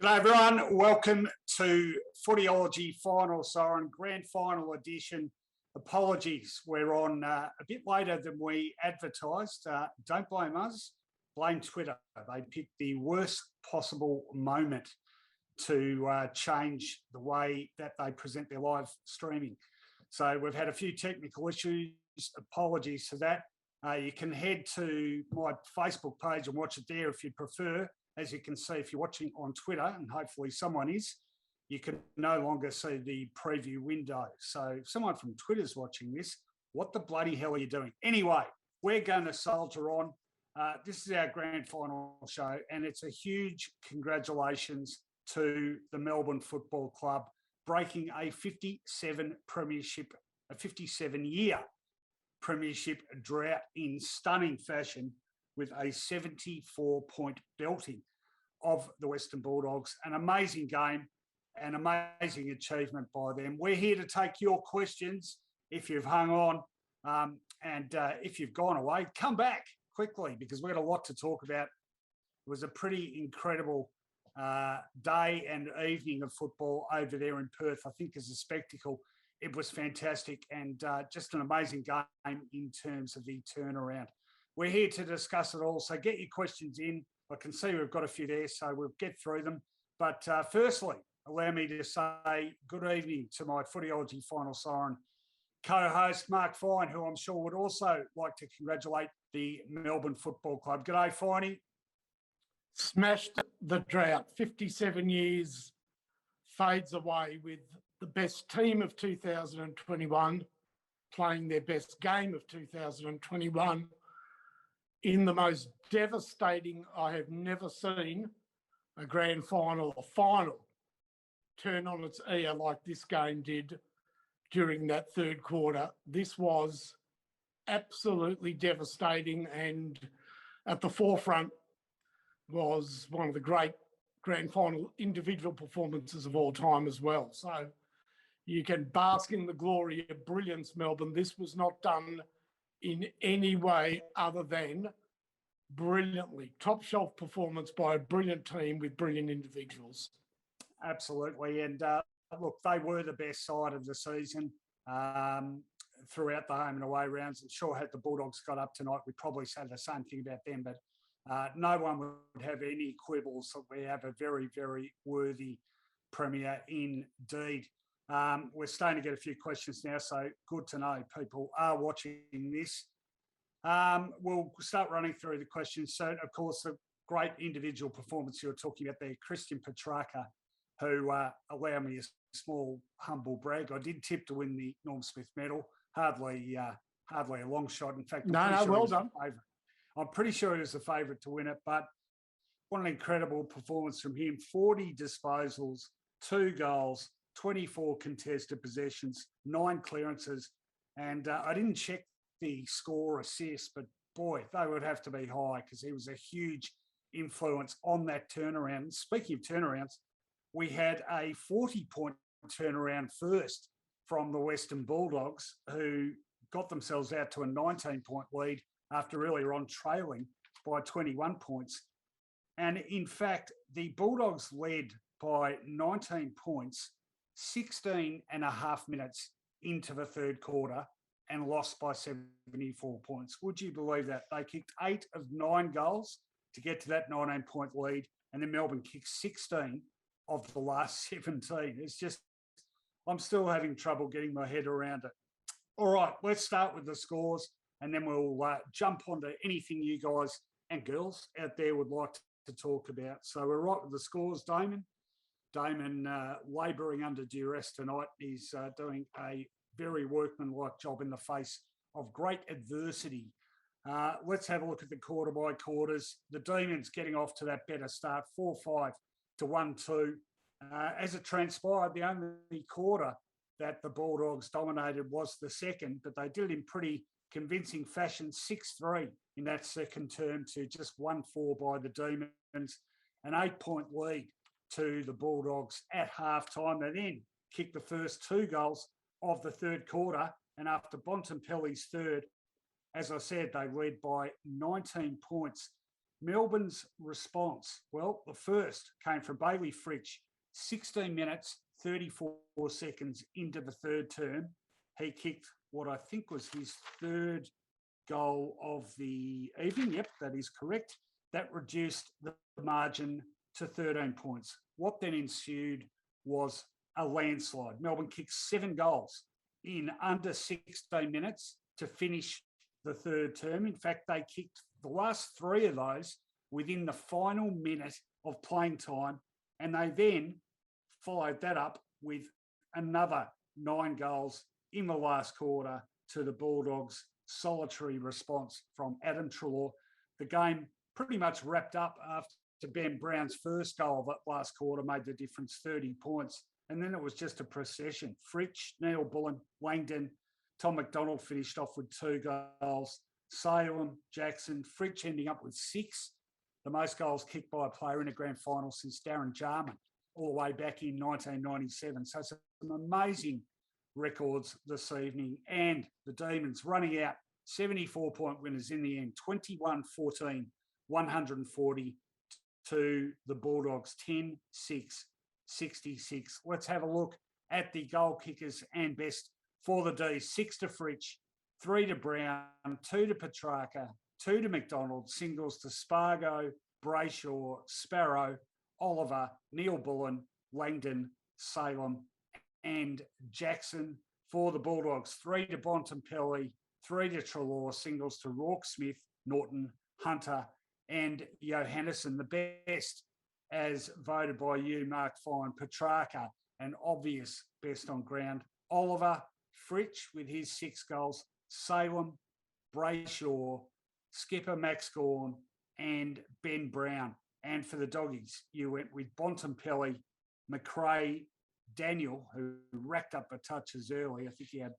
G'day everyone, welcome to Footyology Final Siren Grand Final Edition. Apologies, we're on a bit later than we advertised. Don't blame us, blame Twitter. They picked the worst possible moment to change the way that they present their live streaming. So we've had a few technical issues, apologies for that. You can head to my Facebook page and watch it there if you prefer. As you can see, if you're watching on Twitter, and hopefully someone is, you can no longer see the preview window. So if someone from Twitter is watching this, what the bloody hell are you doing? Anyway, we're going to soldier on. This is our grand final show, and it's a huge congratulations to the Melbourne Football Club breaking a 57-year premiership drought in stunning fashion with a 74-point belting of the Western Bulldogs. An amazing game, an amazing achievement by them. We're here to take your questions. If you've hung on and if you've gone away, come back quickly because we've got a lot to talk about. It was a pretty incredible day and evening of football over there in Perth. I think as a spectacle, it was fantastic and just an amazing game in terms of the turnaround. We're here to discuss it all, so get your questions in. I can see we've got a few there, so we'll get through them. But firstly, allow me to say good evening to my Footyology Final Siren co-host, Mark Fine, who I'm sure would also like to congratulate the Melbourne Football Club. G'day, Finey. Smashed the drought. 57 years fades away with the best team of 2021 playing their best game of 2021 in the most devastating, I have never seen a grand final or final turn on its ear like this game did during that third quarter. This was absolutely devastating, and at the forefront was one of the great grand final individual performances of all time as well. So you can bask in the glory of brilliance, Melbourne. This was not done in any way other than brilliantly. Top shelf performance by a brilliant team with brilliant individuals. Absolutely. And look, they were the best side of the season throughout the home and away rounds. And sure, had the Bulldogs got up tonight, we'd probably say the same thing about them. But no one would have any quibbles that we have a very, very worthy premier indeed. We're starting to get a few questions now, so good to know people are watching this. We'll start running through the questions. So, of course, the great individual performance you were talking about there, Christian Petrarca, who allow me a small, humble brag. I did tip to win the Norm Smith medal. Hardly a long shot. In fact, well done. I'm pretty sure he was the favourite to win it, but what an incredible performance from him. 40 disposals, 2 goals, 24 contested possessions, 9 clearances. And I didn't check the score assists, but boy, they would have to be high because he was a huge influence on that turnaround. Speaking of turnarounds, we had a 40-point turnaround first from the Western Bulldogs, who got themselves out to a 19-point lead after earlier on trailing by 21 points. And in fact, the Bulldogs led by 19 points 16 and a half minutes into the third quarter and lost by 74 points. Would you believe that? They kicked 8 of 9 goals to get to that 19-point lead, and then Melbourne kicked 16 of the last 17. It's just, I'm still having trouble getting my head around it. All right, let's start with the scores, and then we'll jump onto anything you guys and girls out there would like to talk about. So we're right with the scores, Damon. Damon, labouring under duress tonight, is doing a very workmanlike job in the face of great adversity. Let's have a look at the quarter by quarters. The Demons getting off to that better start, 4-5 to 1-2. As it transpired, the only quarter that the Bulldogs dominated was the second, but they did it in pretty convincing fashion, 6-3 in that second term to just 1-4 by the Demons, an 8-point lead to the Bulldogs at halftime. They then kicked the first 2 goals of the third quarter, and after Bontempelli's third, as I said, they led by 19 points Melbourne's response, well, the first came from Bailey Fritsch, 16 minutes, 34 seconds into the third term. He kicked what I think was his third goal of the evening. Yep, that is correct. That reduced the margin to 13 points. What then ensued was a landslide. Melbourne kicked 7 goals in under 16 minutes to finish the third term. In fact, they kicked the last 3 of those within the final minute of playing time, and they then followed that up with another 9 goals in the last quarter to the Bulldogs' solitary response from Adam Treloar. The game pretty much wrapped up after Ben Brown's first goal of that last quarter made the difference, 30 points. And then it was just a procession. Fritsch, Neil Bullen, Langdon, Tom McDonald finished off with 2 goals. Salem, Jackson, Fritsch ending up with 6. The most goals kicked by a player in a grand final since Darren Jarman, all the way back in 1997. So some amazing records this evening. And the Demons running out 74-point winners in the end, 21-14, 140 to the Bulldogs, 10-6, 66. Let's have a look at the goal kickers and best for the D. 6 to Fritsch, 3 to Brown, 2 to Petrarca, 2 to McDonald, singles to Spargo, Brayshaw, Sparrow, Oliver, Neil Bullen, Langdon, Salem, and Jackson. For the Bulldogs, 3 to Bontempelli, 3 to Treloar, singles to Rourke, Smith, Norton, Hunter, and Johannesson. The best, as voted by you, Mark Fine, Petrarca, an obvious best on ground. Oliver, Fritsch with his 6 goals, Salem, Brayshaw, skipper Max Gawn, and Ben Brown. And for the Doggies, you went with Bontempelli, McRae, Daniel, who racked up the touches early. I think he had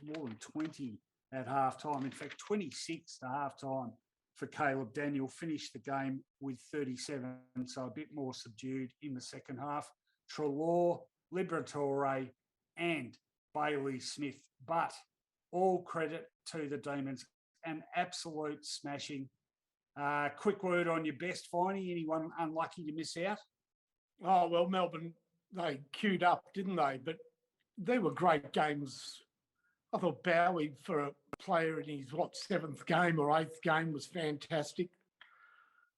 more than 20 at halftime. In fact, 26 to halftime for Caleb Daniel. Finished the game with 37, so a bit more subdued in the second half. Treloar, Liberatore, and Bailey Smith. But all credit to the Demons. An absolute smashing. Quick word on your best, Finey. Anyone unlucky to miss out? Oh, well, Melbourne, they queued up, didn't they? But they were great games. I thought Bowie, for a player in his, 7th game or 8th game, was fantastic.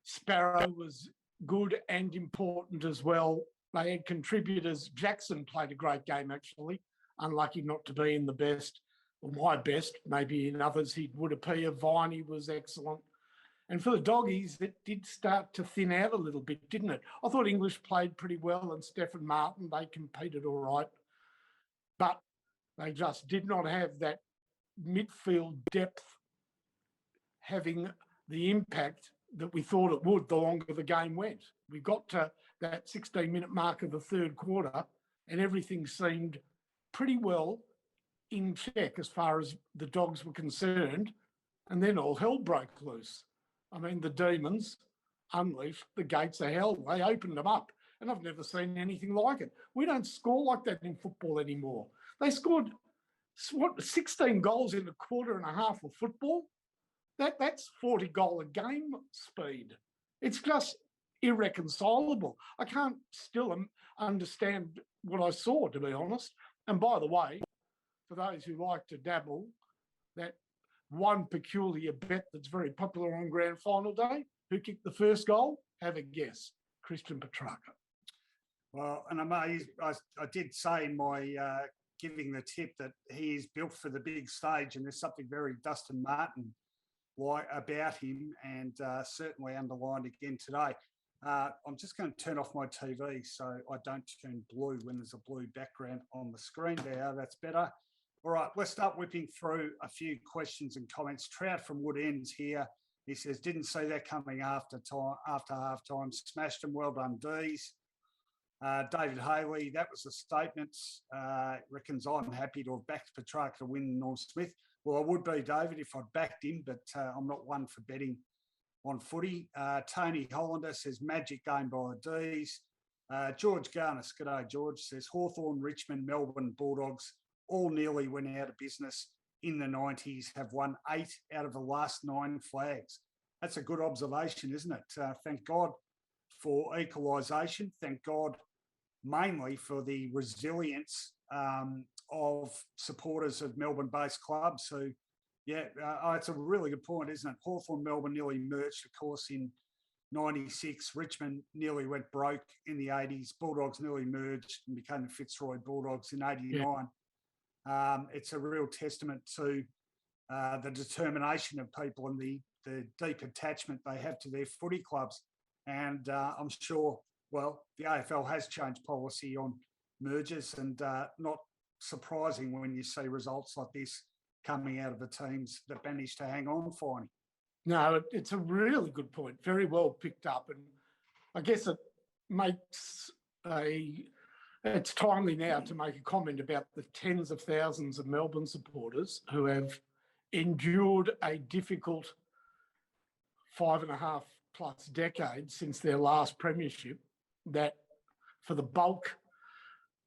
Sparrow was good and important as well. They had contributors. Jackson played a great game, actually. Unlucky not to be in the best, or my best. Maybe in others he would appear. Viney was excellent. And for the Doggies, it did start to thin out a little bit, didn't it? I thought English played pretty well, and Stephen Martin, they competed all right. But they just did not have that midfield depth having the impact that we thought it would the longer the game went. We got to that 16-minute mark of the third quarter and everything seemed pretty well in check as far as the Dogs were concerned, and then all hell broke loose. I mean, the Demons unleashed the gates of hell. They opened them up, and I've never seen anything like it. We don't score like that in football anymore. They scored 16 goals in a quarter and a half of football. That's 40 goal a game speed. It's just irreconcilable. I can't still understand what I saw, to be honest. And by the way, for those who like to dabble, that one peculiar bet that's very popular on grand final day, who kicked the first goal? Have a guess. Christian Petrarca. Well, and I did say in my giving the tip that he is built for the big stage, and there's something very Dustin Martin about him, and certainly underlined again today. I'm just going to turn off my TV so I don't turn blue when there's a blue background on the screen there. That's better. All right, let's start whipping through a few questions and comments. Trout from Wood Ends here. He says, didn't see that coming after half-time. Smashed them. Well done, D's. David Haley, that was a statement. Reckons I'm happy to have backed Petrarca to win Norm Smith. Well, I would be, David, if I'd backed him, but I'm not one for betting on footy. Tony Hollander says, magic game by the D's. George Garnis, g'day, George, says, Hawthorn, Richmond, Melbourne Bulldogs all nearly went out of business in the 90s, have won 8 out of the last 9 flags. that's a good observation, isn't it? Thank God for equalisation. Thank God mainly for the resilience of supporters of Melbourne-based clubs who, it's a really good point, isn't it? Hawthorn Melbourne nearly merged, of course, in 96. Richmond nearly went broke in the 80s. Bulldogs nearly merged and became the Fitzroy Bulldogs in 89. Yeah. It's a real testament to the determination of people and the deep attachment they have to their footy clubs. And I'm sure, well, the AFL has changed policy on mergers, and not surprising when you see results like this coming out of the teams that managed to hang on, Finey. No, it's a really good point. Very well picked up. And I guess it makes it's timely now to make a comment about the tens of thousands of Melbourne supporters who have endured a difficult 5.5+ decades since their last premiership, that for the bulk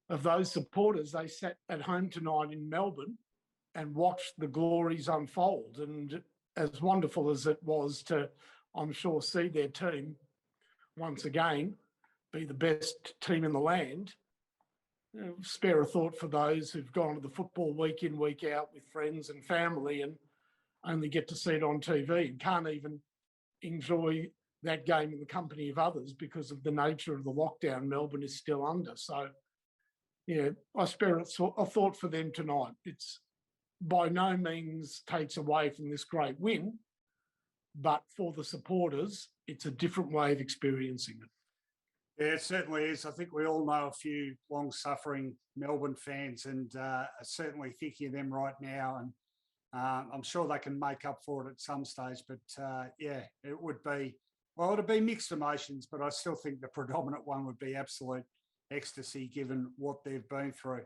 of those supporters, they sat at home tonight in Melbourne and watched the glories unfold. And as wonderful as it was to, I'm sure, see their team once again be the best team in the land, spare a thought for those who've gone to the football week in, week out with friends and family and only get to see it on TV and can't even enjoy that game in the company of others because of the nature of the lockdown Melbourne is still under. So, yeah, I spare a thought for them tonight. It's by no means takes away from this great win, but for the supporters, it's a different way of experiencing it. Yeah, it certainly is. I think we all know a few long-suffering Melbourne fans and are certainly thinking of them right now. And I'm sure they can make up for it at some stage. But, it would be, well, it'd be mixed emotions, but I still think the predominant one would be absolute ecstasy given what they've been through.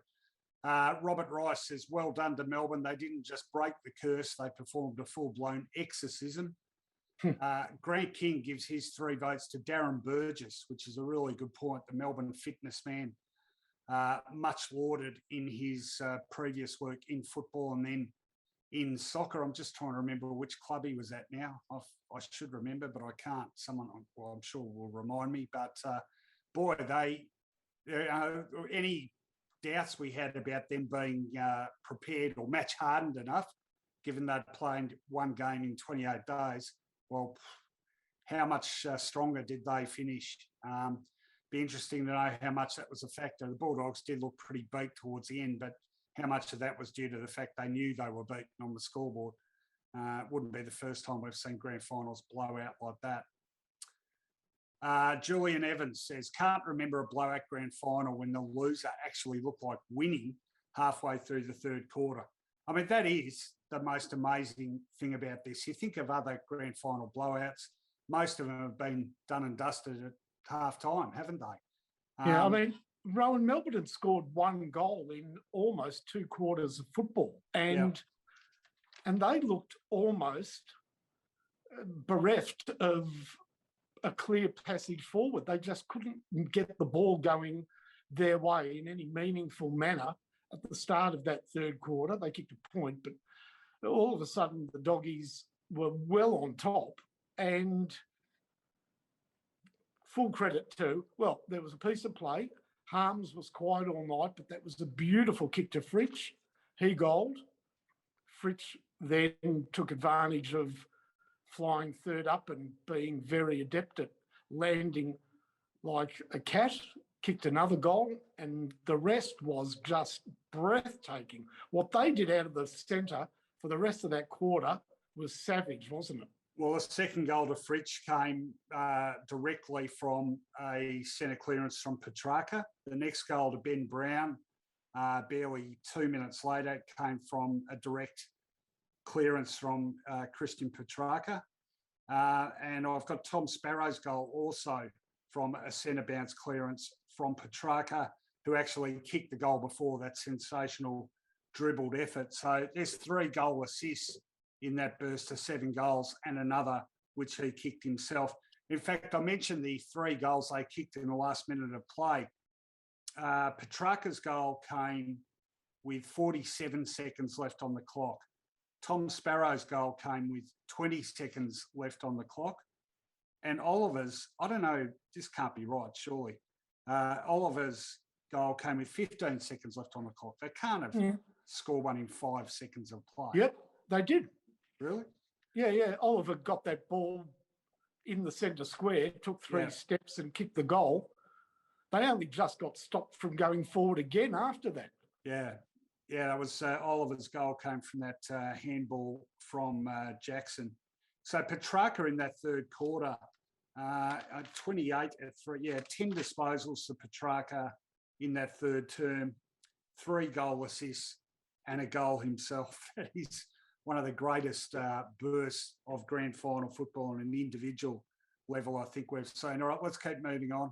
Robert Rice says, well done to Melbourne. They didn't just break the curse, they performed a full-blown exorcism. Grant King gives his 3 votes to Darren Burgess, which is a really good point. The Melbourne fitness man, much lauded in his previous work in football and then in soccer. I'm just trying to remember which club he was at now. I should remember, but I can't. Someone, well, I'm sure will remind me. But boy, any doubts we had about them being prepared or match hardened enough, given they'd played one game in 28 days. Well, how much stronger did they finish? Be interesting to know how much that was a factor. The Bulldogs did look pretty beat towards the end, but how much of that was due to the fact they knew they were beaten on the scoreboard? It wouldn't be the first time we've seen grand finals blow out like that. Julian Evans says, can't remember a blowout grand final when the loser actually looked like winning halfway through the third quarter. I mean, that is the most amazing thing about this. You think of other grand final blowouts, most of them have been done and dusted at half time, haven't they? Yeah, I mean, Rowan, Melbourne had scored 1 goal in almost 2 quarters of football, and they looked almost bereft of a clear passage forward. They just couldn't get the ball going their way in any meaningful manner at the start of that third quarter. They kicked a point, but all of a sudden the Doggies were well on top, and full credit to, well, there was a piece of play. Harms was quiet all night, but that was a beautiful kick to Fritsch. He goaled. Fritsch then took advantage of flying third up and being very adept at landing like a cat, kicked another goal, and the rest was just breathtaking. What they did out of the centre for the rest of that quarter was savage, wasn't it? Well, the second goal to Fritsch came directly from a centre clearance from Petrarca. The next goal to Ben Brown, barely 2 minutes later, came from a direct clearance from Christian Petrarca. And I've got Tom Sparrow's goal also from a centre bounce clearance from Petrarca, who actually kicked the goal before that sensational dribbled effort. So there's 3 goal assists in that burst of 7 goals and another which he kicked himself. In fact, I mentioned the 3 goals they kicked in the last minute of play. Petrarca's goal came with 47 seconds left on the clock. Tom Sparrow's goal came with 20 seconds left on the clock. And Oliver's, I don't know, this can't be right, surely. Oliver's goal came with 15 seconds left on the clock. They can't have scored one in 5 seconds of play. Yep, they did. Really? Yeah. Oliver got that ball in the centre square, took 3 steps and kicked the goal. They only just got stopped from going forward again after that. Yeah, that was Oliver's goal came from that handball from Jackson. So Petrarca in that third quarter, 28 at 3, 10 disposals for Petrarca in that third term, 3 goal assists and a goal himself. He's one of the greatest bursts of grand final football on an individual level, I think we've seen. All right, let's keep moving on.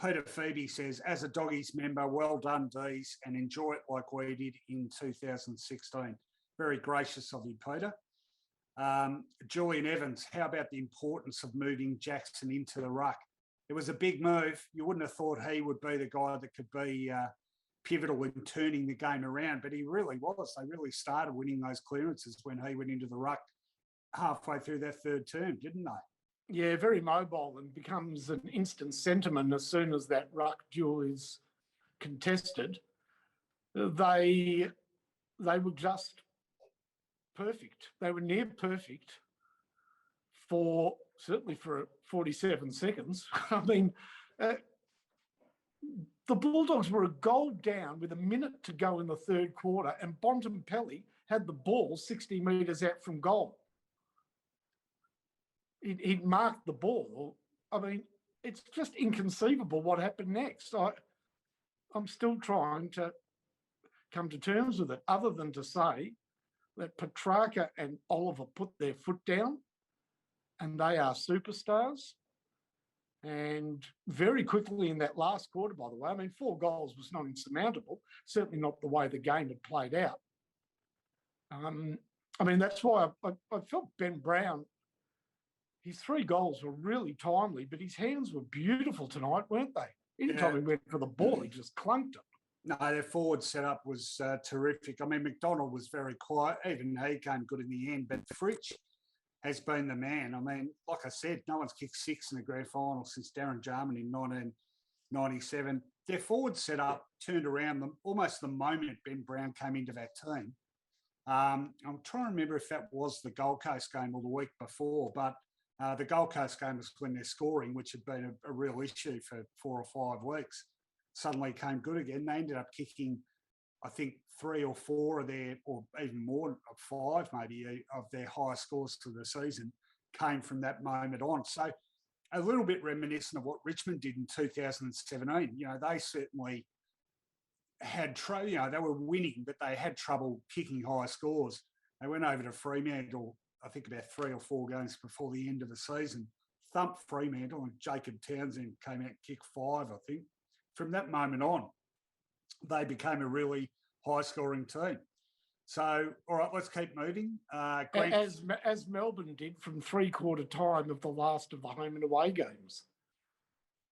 Peter Phoebe says, as a Doggies member, well done, Dees, and enjoy it like we did in 2016. Very gracious of you, Peter. Julian Evans, how about the importance of moving Jackson into the ruck? It was a big move. You wouldn't have thought he would be the guy that could be pivotal in turning the game around, but he really was. They really started winning those clearances when he went into the ruck halfway through that third term, didn't they? Yeah, very mobile and becomes an instant sentiment as soon as that ruck duel is contested. They were just perfect. They were near perfect certainly for 47 seconds. I mean, the Bulldogs were a goal down with a minute to go in the third quarter, and Bontempelli had the ball 60 metres out from goal. He'd marked the ball. I mean, it's just inconceivable what happened next. I'm still trying to come to terms with it, other than to say that Petrarca and Oliver put their foot down, and they are superstars. And very quickly in that last quarter, by the way, I mean, 4 goals was not insurmountable, certainly not the way the game had played out. I mean, that's why I felt Ben Brown, his 3 goals were really timely, but his hands were beautiful tonight, weren't they? Anytime he went for the ball, he just clunked it. No, their forward setup was terrific. I mean, McDonald was very quiet. Even he came good in the end, but Fritsch has been the man. I mean, like I said, no one's kicked 6 in the grand final since Darren Jarman in 1997. Their forward setup turned around them almost the moment Ben Brown came into that team. I'm trying to remember if that was the Gold Coast game or the week before, but the Gold Coast game was when their scoring, which had been a real issue for 4 or 5 weeks, suddenly came good again. They ended up kicking, I think, 3 or 4 of their, or even more, 5 maybe, of their highest scores for the season came from that moment on. So a little bit reminiscent of what Richmond did in 2017. You know, they certainly had trouble, you know, they were winning, but they had trouble kicking high scores. They went over to Fremantle, I think about 3 or 4 games before the end of the season, thumped Fremantle, and Jacob Townsend came out and kicked 5, I think. From that moment on, they became a really high-scoring team. So, all right, let's keep moving. As Melbourne did from 3/4 time of the last of the home and away games.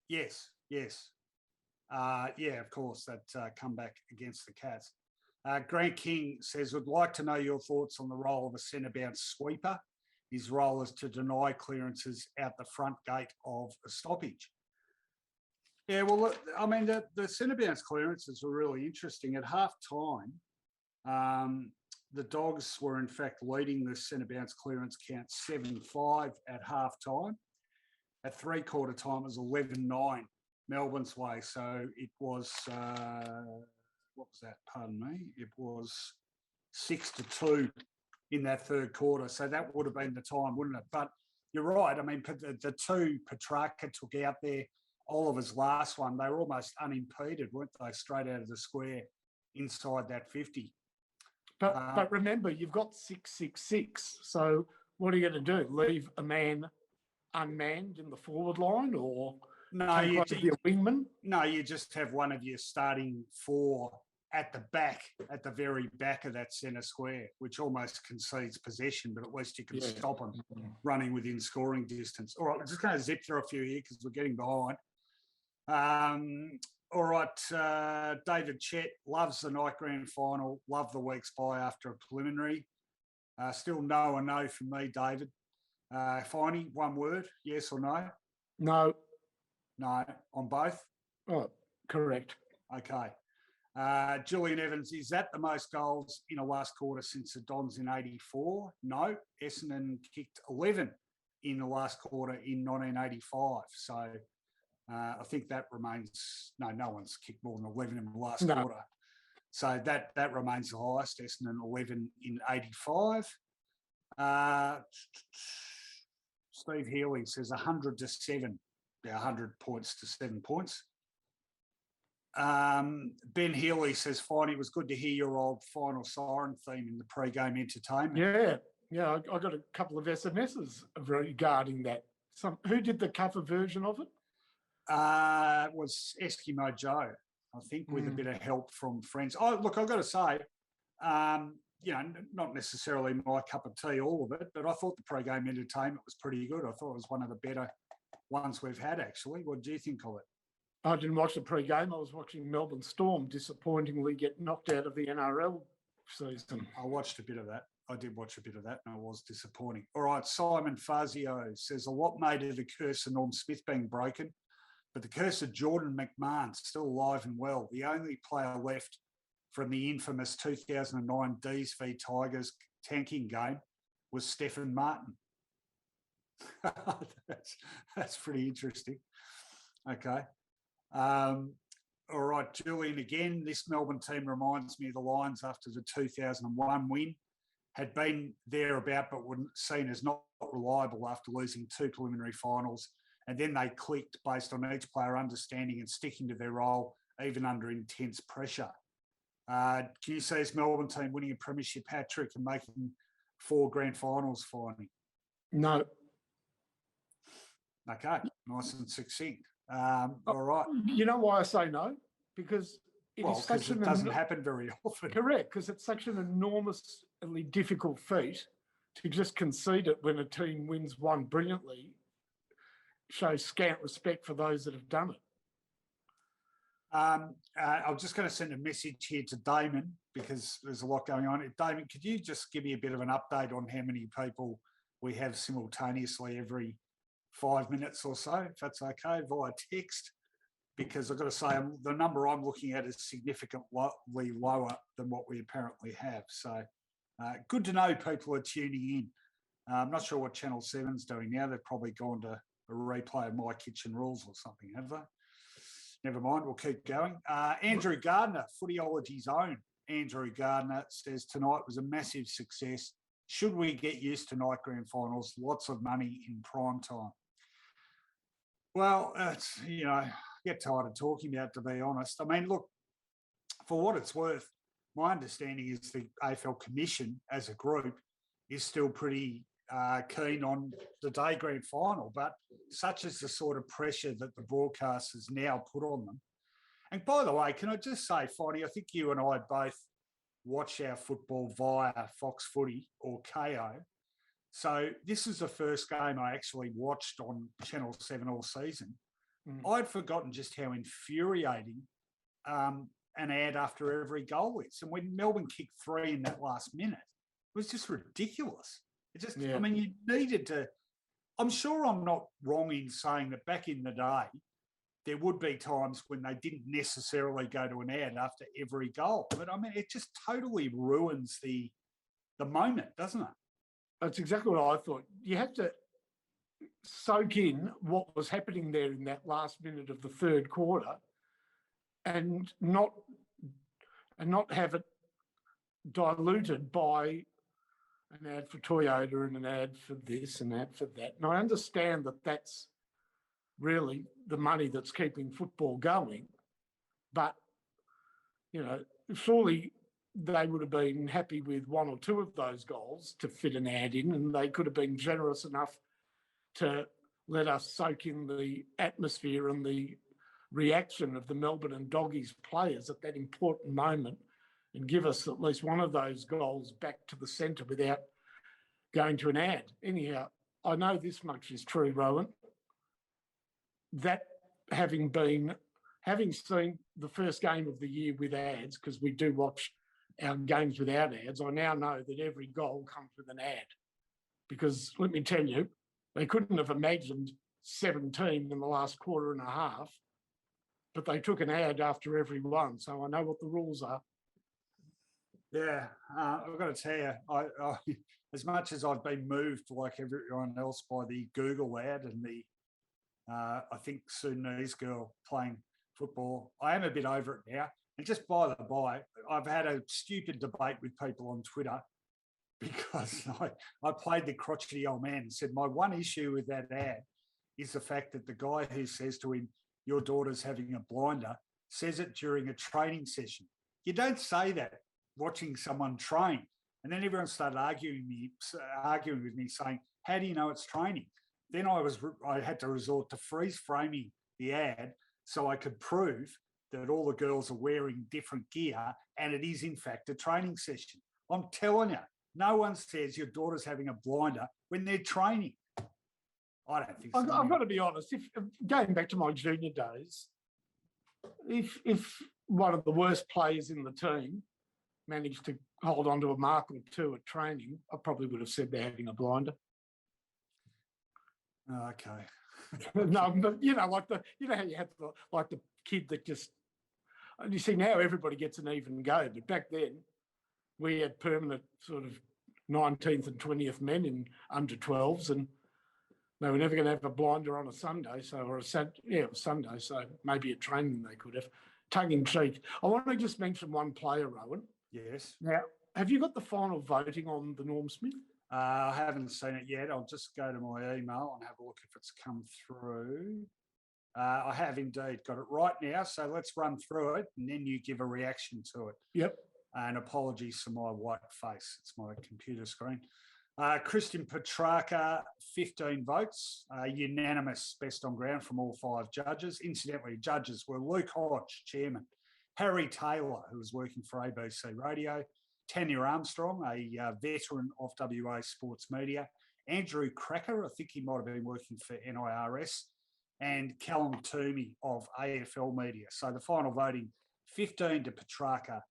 Yes. Yeah, of course, that comeback against the Cats. Grant King says, would like to know your thoughts on the role of a centre bounce sweeper. His role is to deny clearances out the front gate of a stoppage. Yeah, well, I mean, the centre bounce clearances were really interesting. At half time, the Dogs were in fact leading the centre bounce clearance count 7-5 at half time. At 3/4 time, it was 11-9 Melbourne's way. So it was, what was that? Pardon me. It was 6-2 in that third quarter. So that would have been the time, wouldn't it? But you're right. I mean, the 2 Petrarca took out there, Oliver's last one, they were almost unimpeded, weren't they? Straight out of the square inside that 50. But remember, you've got 6-6-6. So what are you going to do? Leave a man unmanned in the forward line, or no, you be a wingman? No, you just have one of your starting 4 at the back, at the very back of that centre square, which almost concedes possession, but at least you can stop them running within scoring distance. All right, we're just going to zip through a few here because we're getting behind. All right. David Chet loves the night grand final. Love the week's bye after a preliminary. Still no or no from me, David. Finey, one word, yes or no? No. No, on both? Oh, correct. Okay. Julian Evans, is that the most goals in a last quarter since the Dons in 84? No. Essendon kicked 11 in the last quarter in 1985. So I think that remains, no one's kicked more than 11 in the last quarter. So that remains the highest. Essendon 11 in 85. Steve Healy says 100 to 7. Yeah, 100 points to 7 points. Ben Healy says, Finey, it was good to hear your old final siren theme in the pre-game entertainment. Yeah, I got a couple of SMSs regarding that. Who did the cover version of it? It was Eskimo Joe, I think, with a bit of help from friends. Oh, look, I've got to say, not necessarily my cup of tea, all of it, but I thought the pre-game entertainment was pretty good. I thought it was one of the better ones we've had, actually. What do you think of it? I didn't watch the pre-game. I was watching Melbourne Storm disappointingly get knocked out of the NRL season. I watched a bit of that. I did watch a bit of that, and it was disappointing. All right, Simon Fazio says, a lot made of the curse of Norm Smith being broken, but the curse of Jordan McMahon still alive and well. The only player left from the infamous 2009 D's v Tigers tanking game was Stephen Martin. That's pretty interesting. Okay. All right, Julian, again, this Melbourne team reminds me of the Lions after the 2001 win. Had been thereabout, but were seen as not reliable after losing 2 preliminary finals. And then they clicked based on each player understanding and sticking to their role, even under intense pressure. Can you see this Melbourne team winning a premiership hat-trick and making 4 grand finals, finally? No. Okay, nice and succinct. All right. You know why I say no? Because it doesn't happen very often. Correct, because it's such an enormously difficult feat to just concede it when a team wins one brilliantly. Shows scant respect for those that have done it. I'm just going to send a message here to Damon because there's a lot going on. Damon, could you just give me a bit of an update on how many people we have simultaneously every 5 minutes or so, if that's okay, via text? Because I've got to say, the number I'm looking at is significantly lower than what we apparently have. So good to know people are tuning in. I'm not sure what Channel 7's doing now. They've probably gone to a replay of My Kitchen Rules or something, have they? Never mind, we'll keep going. Andrew Gardner, Footyology's own Andrew Gardner, says tonight was a massive success. Should we get used to night grand finals? Lots of money in prime time. Well, I get tired of talking about it, to be honest. I mean, look, for what it's worth, my understanding is the AFL Commission as a group is still pretty keen on the day grand final, but such is the sort of pressure that the broadcasters now put on them. And by the way, can I just say, Finey, I think you and I both watch our football via Fox Footy or KO. So this is the first game I actually watched on Channel 7 all season. I'd forgotten just how infuriating an ad after every goal is. And when Melbourne kicked 3 in that last minute, it was just ridiculous. It just, I mean, you needed to, I'm sure I'm not wrong in saying that back in the day, there would be times when they didn't necessarily go to an ad after every goal. But I mean, it just totally ruins the moment, doesn't it? That's exactly what I thought. You have to soak in what was happening there in that last minute of the third quarter and not have it diluted by an ad for Toyota and an ad for this and ad for that. And I understand that that's really the money that's keeping football going. But, surely they would have been happy with 1 or 2 of those goals to fit an ad in, and they could have been generous enough to let us soak in the atmosphere and the reaction of the Melbourne and Doggies players at that important moment and give us at least one of those goals back to the centre without going to an ad. Anyhow, I know this much is true, Rowan. That having been having seen the first game of the year with ads, because we do watch our games without ads, I now know that every goal comes with an ad. Because let me tell you, they couldn't have imagined 17 in the last quarter and a half, but they took an ad after every one. So I know what the rules are. Yeah, I've got to tell you, I as much as I've been moved like everyone else by the Google ad and the, I think Sudanese girl playing football, I am a bit over it now. And just by the by, I've had a stupid debate with people on Twitter because I played the crotchety old man and said, my one issue with that ad is the fact that the guy who says to him, your daughter's having a blinder, says it during a training session. You don't say that watching someone train. And then everyone started arguing with me saying, how do you know it's training? Then I had to resort to freeze framing the ad so I could prove that all the girls are wearing different gear and it is in fact a training session. I'm telling you, no one says your daughter's having a blinder when they're training. I don't think so. I've got to be honest, if going back to my junior days, if one of the worst players in the team managed to hold on to a mark or two at training, I probably would have said they're having a blinder. Okay. No, but how you had the kid that just, and you see now everybody gets an even go, but back then we had permanent sort of 19th and 20th men in under 12s, and they were never going to have a blinder on a Sunday, it was Sunday, so maybe at training they could have. Tongue in cheek. I want to just mention one player, Rowan. Yes. Now, have you got the final voting on the Norm Smith? I haven't seen it yet. I'll just go to my email and have a look if it's come through. I have indeed got it right now, so let's run through it and then you give a reaction to it. Yep. And apologies for my white face. It's my computer screen. Christian Petrarca, 15 votes, unanimous best on ground from all 5 judges. Incidentally, judges were Luke Hodge, chairman, Harry Taylor, who was working for ABC Radio, Tanya Armstrong, a veteran of WA Sports Media, Andrew Cracker, I think he might have been working for NIRS, and Callum Toomey of AFL Media. So the final voting, 15 to Petrarca,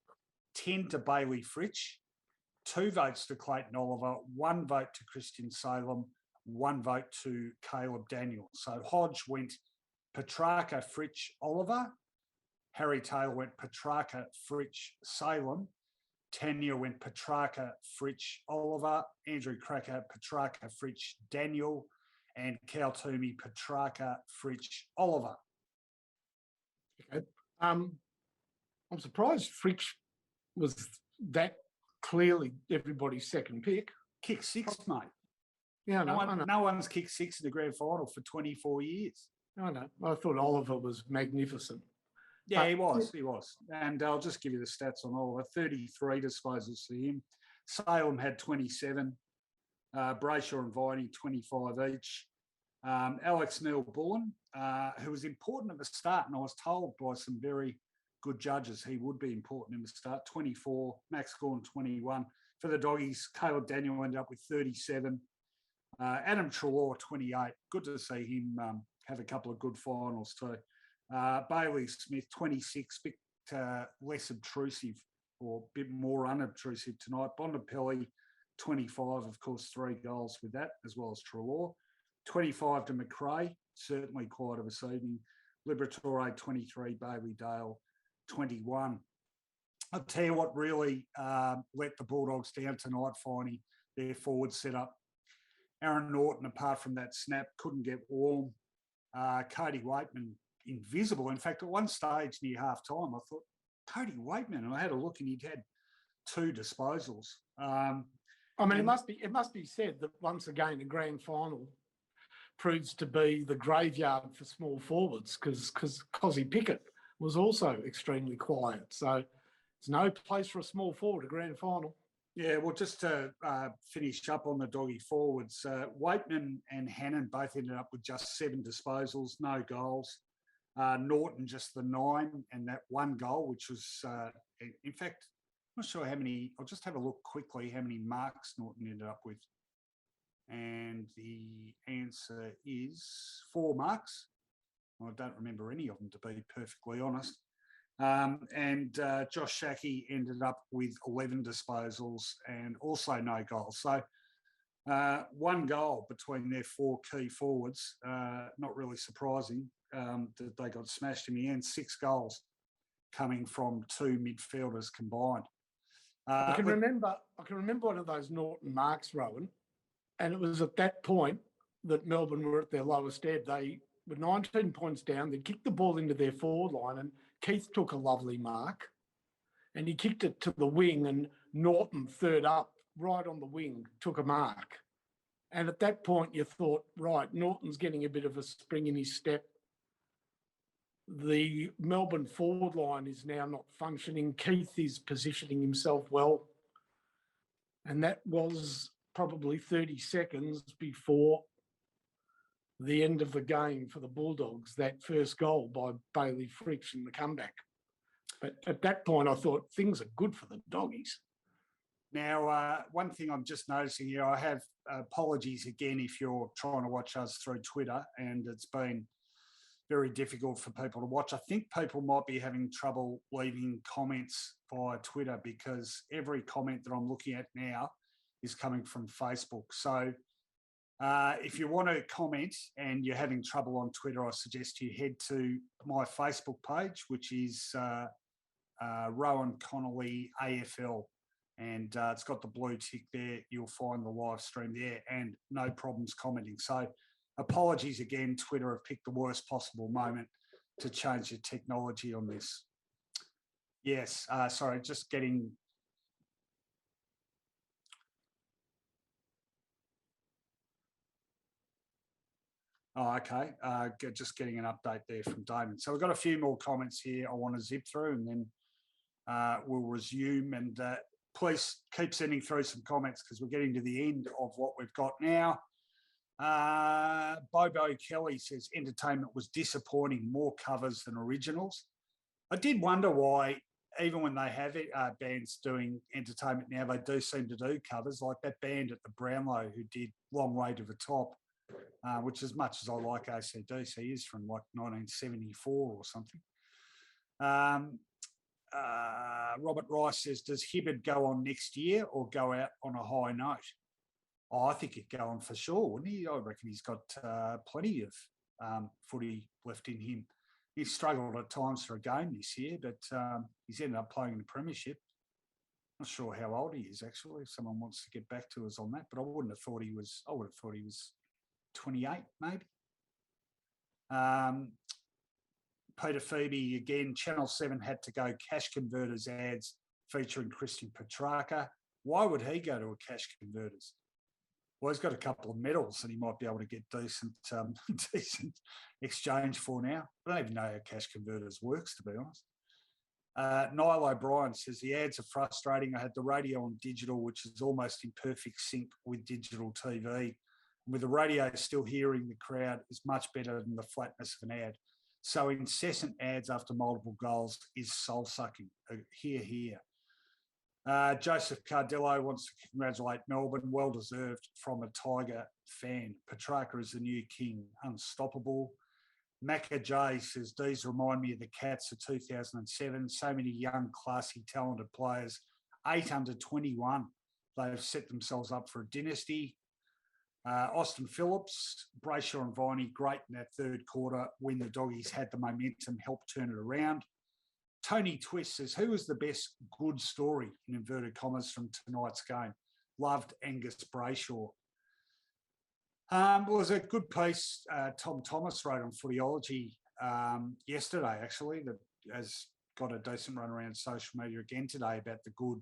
10 to Bailey Fritsch, 2 votes to Clayton Oliver, 1 vote to Christian Salem, 1 vote to Caleb Daniel. So Hodge went Petrarca, Fritsch, Oliver. Harry Taylor went Petrarca, Fritsch, Salem. Tanya went Petrarca, Fritsch, Oliver. Andrew Cracker, Petrarca, Fritsch, Daniel. And Cal Toomey, Petrarca, Fritsch, Oliver. Okay. I'm surprised Fritsch was that clearly everybody's second pick. Kick 6, mate. Yeah, I know. No one's kicked 6 in the grand final for 24 years. I know. I thought Oliver was magnificent. Yeah, he was. And I'll just give you the stats on Oliver. 33 disposals for him. Salem had 27. Brayshaw and Viney, 25 each. Alex Neil-Bullen, who was important at the start, and I was told by some very good judges he would be important in the start, 24. Max Gawn, 21. For the Doggies, Caleb Daniel ended up with 37. Adam Treloar, 28. Good to see him have a couple of good finals too. Bailey Smith, 26, bit less obtrusive or a bit more unobtrusive tonight. Bontempelli, 25, of course, 3 goals with that, as well as Treloar. 25 to McRae, certainly quiet of a evening. Liberatore, 23, Bailey Dale, 21. I'll tell you what really let the Bulldogs down tonight, Finey, their forward setup. Aaron Norton, apart from that snap, couldn't get warm. Cody Waitman, invisible. In fact, at one stage near half-time, I thought, Cody Waitman, and I had a look and he'd had 2 disposals. It must be said that once again, the grand final proves to be the graveyard for small forwards because Cozzy Pickett was also extremely quiet. So there's no place for a small forward at grand final. Yeah, well, just to finish up on the doggy forwards, Waitman and Hannon both ended up with just 7 disposals, no goals. Norton just the 9 and that 1 goal, which was, in fact, I'm not sure how many. I'll just have a look quickly how many marks Norton ended up with. And the answer is 4 marks. I don't remember any of them, to be perfectly honest. Josh Shackey ended up with 11 disposals and also no goals. So one goal between their four key forwards, not really surprising that they got smashed in the end. 6 goals coming from 2 midfielders combined. I can remember one of those Norton marks, Rowan, and it was at that point that Melbourne were at their lowest ebb. They were 19 points down. They kicked the ball into their forward line, and Keith took a lovely mark, and he kicked it to the wing, and Norton, third up, right on the wing, took a mark. And at that point, you thought, right, Norton's getting a bit of a spring in his step. The Melbourne forward line is now not functioning. Keith is positioning himself well. And that was probably 30 seconds before the end of the game for the Bulldogs, that first goal by Bailey Fritsch in the comeback. But at that point, I thought things are good for the Doggies. Now, one thing I'm just noticing here, I have apologies again if you're trying to watch us through Twitter, and it's been very difficult for people to watch. I think people might be having trouble leaving comments via Twitter because every comment that I'm looking at now is coming from Facebook. So if you want to comment and you're having trouble on Twitter, I suggest you head to my Facebook page, which is Rowan Connolly AFL. And it's got the blue tick there. You'll find the live stream there and no problems commenting. So apologies again, Twitter have picked the worst possible moment to change the technology on this. Yes, sorry, just getting... Oh, okay. Just getting an update there from Damon. So we've got a few more comments here I want to zip through, and then we'll resume. And please keep sending through some comments because we're getting to the end of what we've got now. Bobo Kelly says entertainment was disappointing, more covers than originals. I did wonder why, even when they have bands doing entertainment now, they do seem to do covers, like that band at the Brownlow who did Long Way to the Top, which, as much as I like AC/DC, is from like 1974 or something. Robert Rice says, does Hibberd go on next year or go out on a high note? Oh, I think he'd go on for sure, wouldn't he? I reckon he's got plenty of footy left in him. He's struggled at times for a game this year, but he's ended up playing in the premiership. Not sure how old he is, actually, if someone wants to get back to us on that, but I would have thought he was 28, maybe. Peter Phoebe, again, Channel 7 had to go cash converters ads featuring Christian Petrarca. Why would he go to a cash converters? Well, he's got a couple of medals and he might be able to get decent exchange for now. I don't even know how cash converters works, to be honest. Niall O'Brien says, the ads are frustrating. I had the radio on digital, which is almost in perfect sync with digital TV. With the radio still hearing the crowd is much better than the flatness of an ad. So incessant ads after multiple goals is soul-sucking. Hear, hear. Joseph Cardello wants to congratulate Melbourne. Well-deserved from a Tiger fan. Petrarca is the new king. Unstoppable. Macca J says, these remind me of the Cats of 2007. So many young, classy, talented players. 8 under 21. They've set themselves up for a dynasty. Austin Phillips, Brayshaw and Viney, great in that third quarter when the Doggies had the momentum, helped turn it around. Tony Twist says, who was the best good story, in inverted commas, from tonight's game? Loved Angus Brayshaw. Well, it was a good piece Tom Thomas wrote on Footyology yesterday, actually, that has got a decent run around social media again today about the good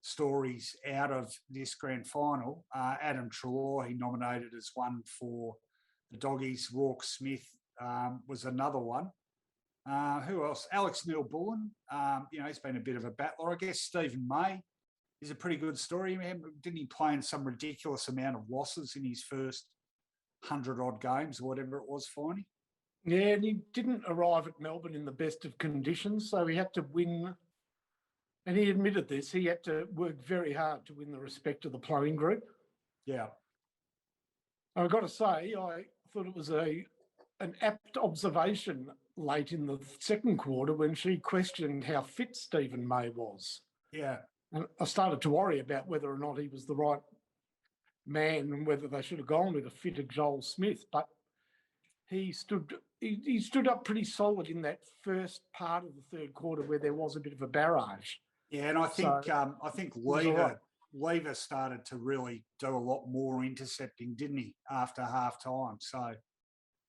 stories out of this grand final. Adam Treloar, he nominated as one for the Doggies. Rourke Smith was another one. Who else? Alex Neil-Bullen. He's been a bit of a battler. I guess Stephen May is a pretty good story. Didn't he play in some ridiculous amount of losses in his first 100-odd games or whatever it was, Finey? Yeah, and he didn't arrive at Melbourne in the best of conditions, so he had to win. And he admitted this, he had to work very hard to win the respect of the playing group. Yeah. I've got to say, I thought it was a an apt observation late in the second quarter when she questioned how fit Stephen May was. Yeah. And I started to worry about whether or not he was the right man and whether they should have gone with a fitter Joel Smith. But he stood up pretty solid in that first part of the third quarter where there was a bit of a barrage. Yeah, and I think Lever started to really do a lot more intercepting, didn't he, after half time? So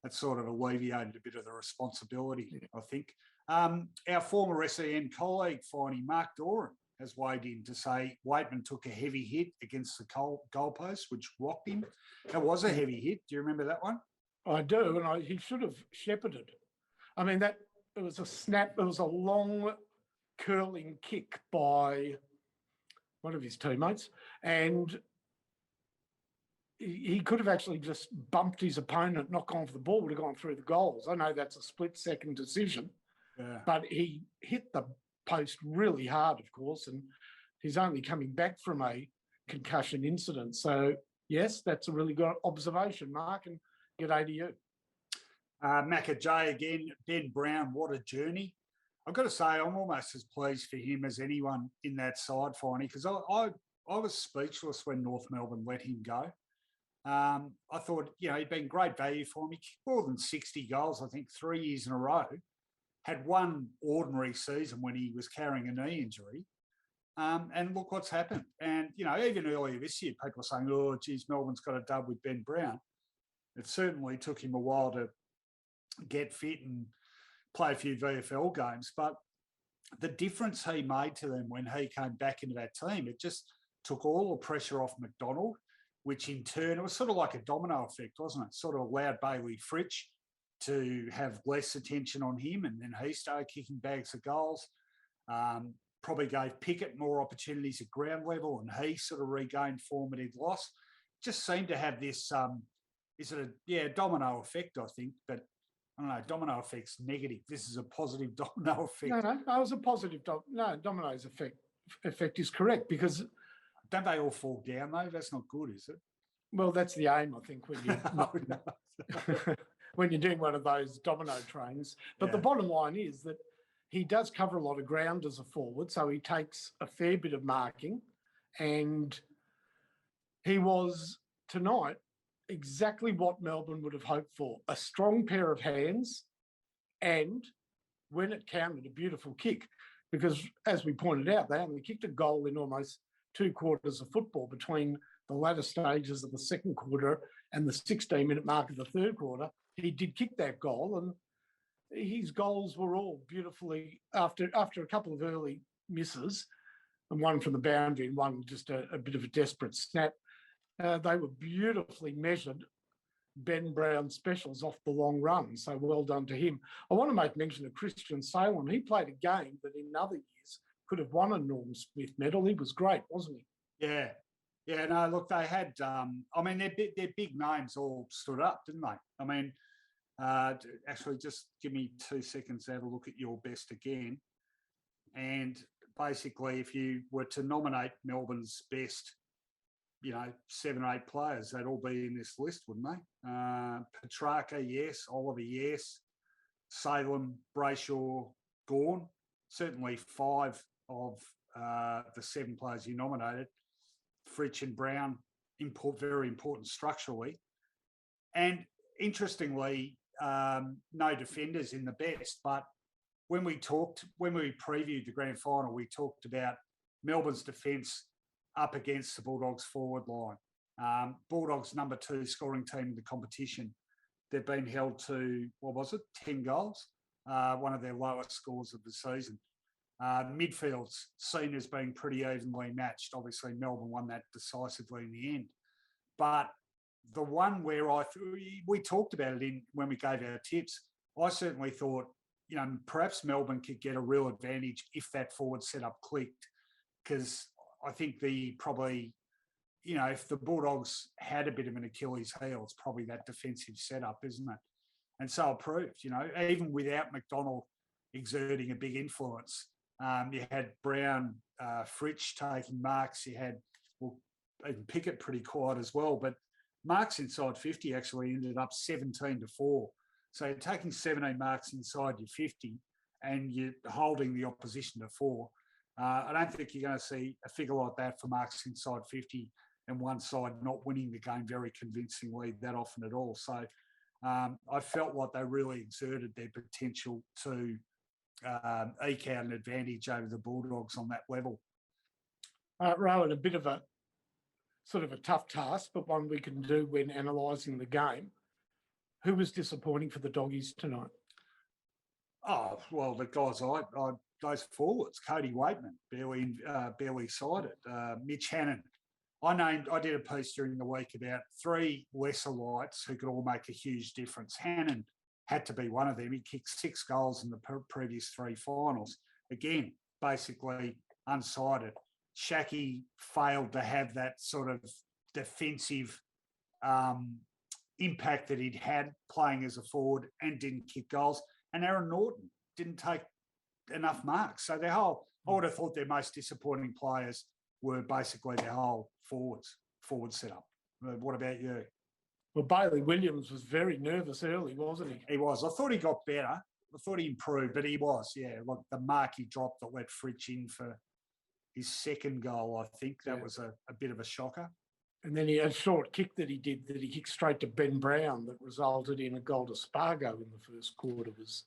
that sort of alleviated a bit of the responsibility, I think. Our former SEN colleague, Finey, Mark Doran, has weighed in to say Waitman took a heavy hit against the goalpost, which rocked him. That was a heavy hit. Do you remember that one? I do, and he should have shepherded. I mean, it was a snap. It was a long curling kick by one of his teammates, and he could have actually just bumped his opponent, not gone for the ball, would have gone through the goals. I know that's a split-second decision, but he hit the post really hard, of course, and he's only coming back from a concussion incident. So, yes, that's a really good observation, Mark, and g'day to you. Macca J again, Ben Brown, what a journey. I've got to say, I'm almost as pleased for him as anyone in that side, Finey, because I was speechless when North Melbourne let him go. I thought, he'd been great value for him. He kicked more than 60 goals, I think, 3 years in a row. Had one ordinary season when he was carrying a knee injury. And look what's happened. And, even earlier this year, people were saying, oh, geez, Melbourne's got a dub with Ben Brown. It certainly took him a while to get fit and play a few VFL games. But the difference he made to them when he came back into that team, it just took all the pressure off McDonald, which in turn, it was sort of like a domino effect, wasn't it? Sort of allowed Bailey Fritsch to have less attention on him, and then he started kicking bags of goals. Probably gave Pickett more opportunities at ground level, and he sort of regained form that he'd lost. Just seemed to have this, domino effect, I think, but I don't know, domino effect's negative. This is a positive domino effect. No, it was a positive. Domino's effect is correct because... Don't they all fall down, though? That's not good, is it? Well, that's the aim, I think, when you when you're doing one of those domino trains. But the bottom line is that he does cover a lot of ground as a forward, so he takes a fair bit of marking. And he was, tonight, exactly what Melbourne would have hoped for. A strong pair of hands and, when it counted, a beautiful kick. Because, as we pointed out, they only kicked a goal in almost 2 quarters of football between the latter stages of the second quarter and the 16-minute mark of the third quarter. He did kick that goal, and his goals were all beautifully, after a couple of early misses, and one from the boundary and one just a bit of a desperate snap, they were beautifully measured Ben Brown specials off the long run. So well done to him. I want to make mention of Christian Salem. He played a game that in other years could have won a Norm Smith medal. He was great, wasn't he? Yeah. Yeah, no, look, they had, their big names all stood up, didn't they? I mean, actually, just give me 2 seconds to have a look at your best again. And basically, if you were to nominate Melbourne's best, 7 or 8 players, they'd all be in this list, wouldn't they? Petrarca, yes. Oliver, yes. Salem, Brayshaw, Gawn. Certainly 5 of the 7 players you nominated. Fritsch and Brown, very important structurally. And interestingly, no defenders in the best, but when we previewed the grand final, we talked about Melbourne's defence up against the Bulldogs forward line. Bulldogs number 2 scoring team in the competition. They've been held to, 10 goals? One of their lowest scores of the season. Midfield's seen as being pretty evenly matched. Obviously, Melbourne won that decisively in the end. But the one where we talked about it when we gave our tips, I certainly thought, perhaps Melbourne could get a real advantage if that forward setup clicked. Because I think if the Bulldogs had a bit of an Achilles heel, it's probably that defensive setup, isn't it? And so it proved, even without McDonald exerting a big influence, you had Brown, Fritsch taking marks. You had Pickett pretty quiet as well. But marks inside 50 actually ended up 17-4. So you're taking 17 marks inside your 50 and you're holding the opposition to 4. I don't think you're going to see a figure like that for marks inside 50 and one side not winning the game very convincingly that often at all. So I felt like they really exerted their potential to eke out an advantage over the Bulldogs on that level. Rowan, a bit of a sort of a tough task, but one we can do when analysing the game. Who was disappointing for the Doggies tonight? Oh, well, the guys those forwards, Cody Waitman, barely sided. Mitch Hannon. I did a piece during the week about 3 lesser lights who could all make a huge difference. Hannon had to be one of them. He kicked 6 goals in the previous 3 finals. Again, basically unsided. Shaki failed to have that sort of defensive impact that he'd had playing as a forward and didn't kick goals. And Aaron Norton didn't take enough marks. So I would have thought their most disappointing players were basically their whole forward setup. What about you? Well, Bailey Williams was very nervous early, wasn't he? He was. I thought he got better. I thought he improved, but he was, yeah. Like the mark he dropped that let Fritsch in for his second goal, I think that was a bit of a shocker. And then he had a short kick that he kicked straight to Ben Brown that resulted in a goal to Spargo in the first quarter was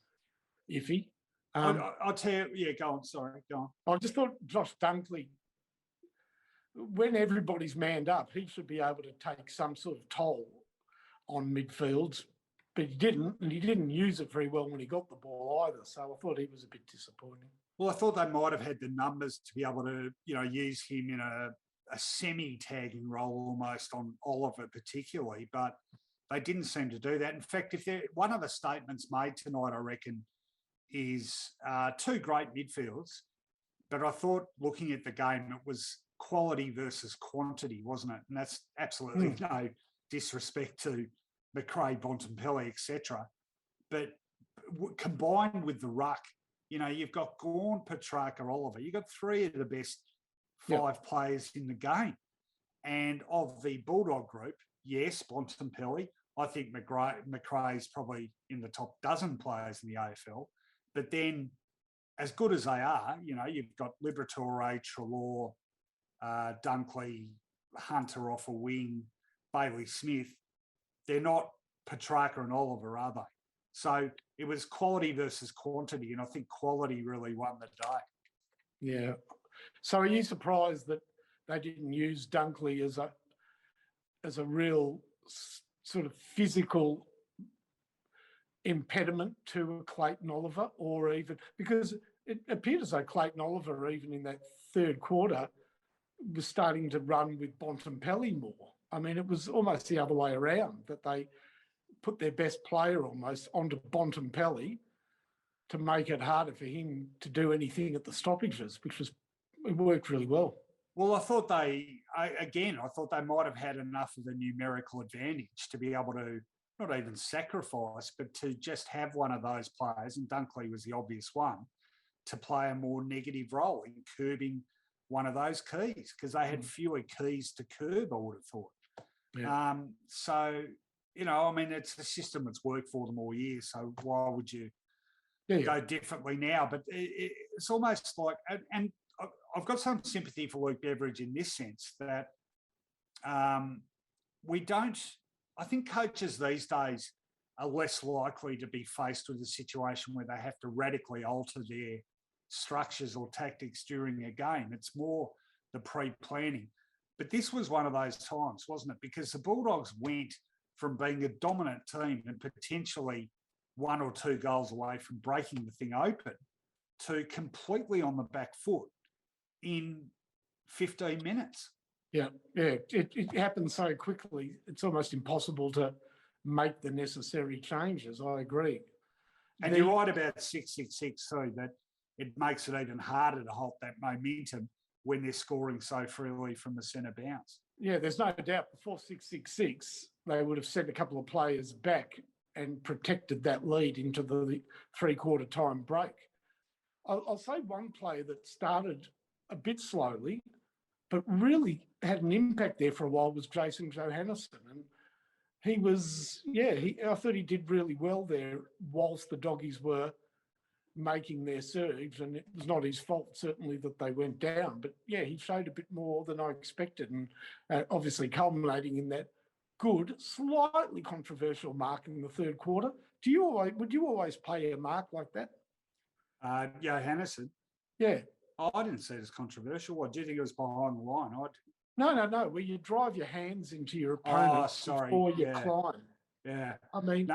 iffy. I'll tell you, yeah, go on, sorry, go on. I just thought Josh Dunkley, when everybody's manned up, he should be able to take some sort of toll on midfields, but he didn't, and he didn't use it very well when he got the ball either. So I thought he was a bit disappointing. Well, I thought they might have had the numbers to be able to, use him in a semi-tagging role almost on Oliver particularly, but they didn't seem to do that. In fact, one of the statements made tonight, I reckon, is 2 great midfields, but I thought looking at the game, it was quality versus quantity, wasn't it? And that's absolutely no disrespect to McRae, Bontempelli, etc. But combined with the ruck, you've got Gawn, Petrarca, Oliver. You've got 3 of the best 5 players in the game. And of the Bulldog group, yes, Bontempelli. I think McRae's probably in the top dozen players in the AFL. But then, as good as they are, you've got Liberatore, Treloar, Dunkley, Hunter off a wing, Bailey Smith. They're not Petrarca and Oliver, are they? So it was quality versus quantity, and I think quality really won the day. Yeah. So are you surprised that they didn't use Dunkley as a real sort of physical impediment to Clayton Oliver, or even because it appeared as though Clayton Oliver, even in that third quarter, was starting to run with Bontempelli more. I mean, it was almost the other way around, that they put their best player almost onto Bontempelli to make it harder for him to do anything at the stoppages, it worked really well. Well, I thought they might have had enough of a numerical advantage to be able to not even sacrifice, but to just have one of those players, and Dunkley was the obvious one, to play a more negative role in curbing one of those keys, because they had fewer keys to curb, I would have thought. Yeah. So, it's a system that's worked for them all year, so why would you go differently now? But it's almost like, and I've got some sympathy for Luke Beveridge in this sense, that I think coaches these days are less likely to be faced with a situation where they have to radically alter their structures or tactics during a game. It's more the pre-planning. But this was one of those times, wasn't it? Because the Bulldogs went from being a dominant team and potentially 1 or 2 goals away from breaking the thing open to completely on the back foot in 15 minutes. Yeah. It happened so quickly, it's almost impossible to make the necessary changes. I agree. And you're right about 666 too, that it makes it even harder to halt that momentum when they're scoring so freely from the centre bounce. Yeah, there's no doubt before 666, they would have sent a couple of players back and protected that lead into the 3-quarter time break. I'll say one player that started a bit slowly, but really had an impact there for a while was Jason Johannesson. And He was, I thought he did really well there whilst the doggies were making their surge, and it was not his fault, certainly, that they went down. But, yeah, he showed a bit more than I expected, and obviously culminating in that good, slightly controversial mark in the third quarter. Would you always play a mark like that? Johannesson? Yeah. I didn't see it as controversial. What, do you think it was behind the line? No. Where you drive your hands into your opponent before you climb. Yeah. I mean...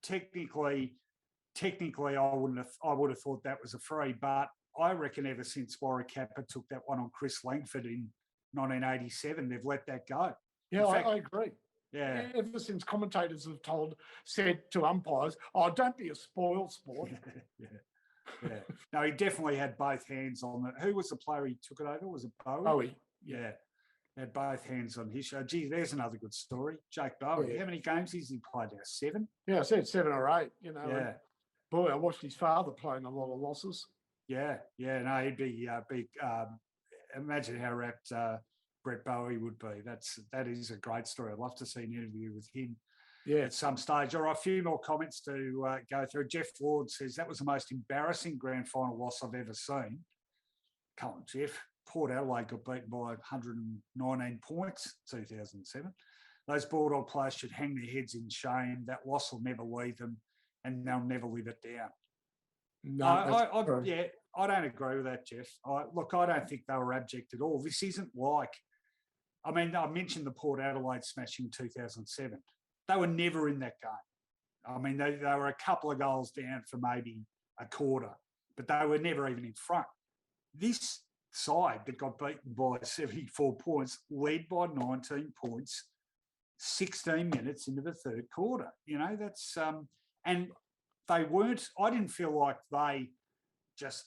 technically, I would have thought that was a free, but I reckon ever since Warwick-Kappa took that one on Chris Langford in 1987, they've let that go. Yeah, I agree. Yeah. Ever since commentators have said to umpires, don't be a spoil sport. Yeah. No, he definitely had both hands on it. Who was the player he took it over? Was it Bowie? Bowie. Yeah. Had both hands on his show. Gee, there's another good story. Jake Bowie. Yeah. How many games has he played now? 7? Yeah, I said 7 or 8, you know. Yeah. Boy, I watched his father playing a lot of losses. Yeah. No, he'd be big. Imagine how wrapped Brett Bowie would be. That is a great story. I'd love to see an interview with him at some stage. All right, a few more comments to go through. Jeff Ward says, that was the most embarrassing grand final loss I've ever seen. Come on, Jeff. Port Adelaide got beaten by 119 points, 2007. Those Bulldog players should hang their heads in shame. That loss will never leave them, and they'll never live it down. No, I don't agree with that, Jeff. I don't think they were abject at all. This isn't like, I mentioned the Port Adelaide smash in 2007. They were never in that game. I mean, they were a couple of goals down for maybe a quarter, but they were never even in front. This side that got beaten by 74 points, led by 19 points, 16 minutes into the third quarter. You know, that's and they weren't. I didn't feel like they just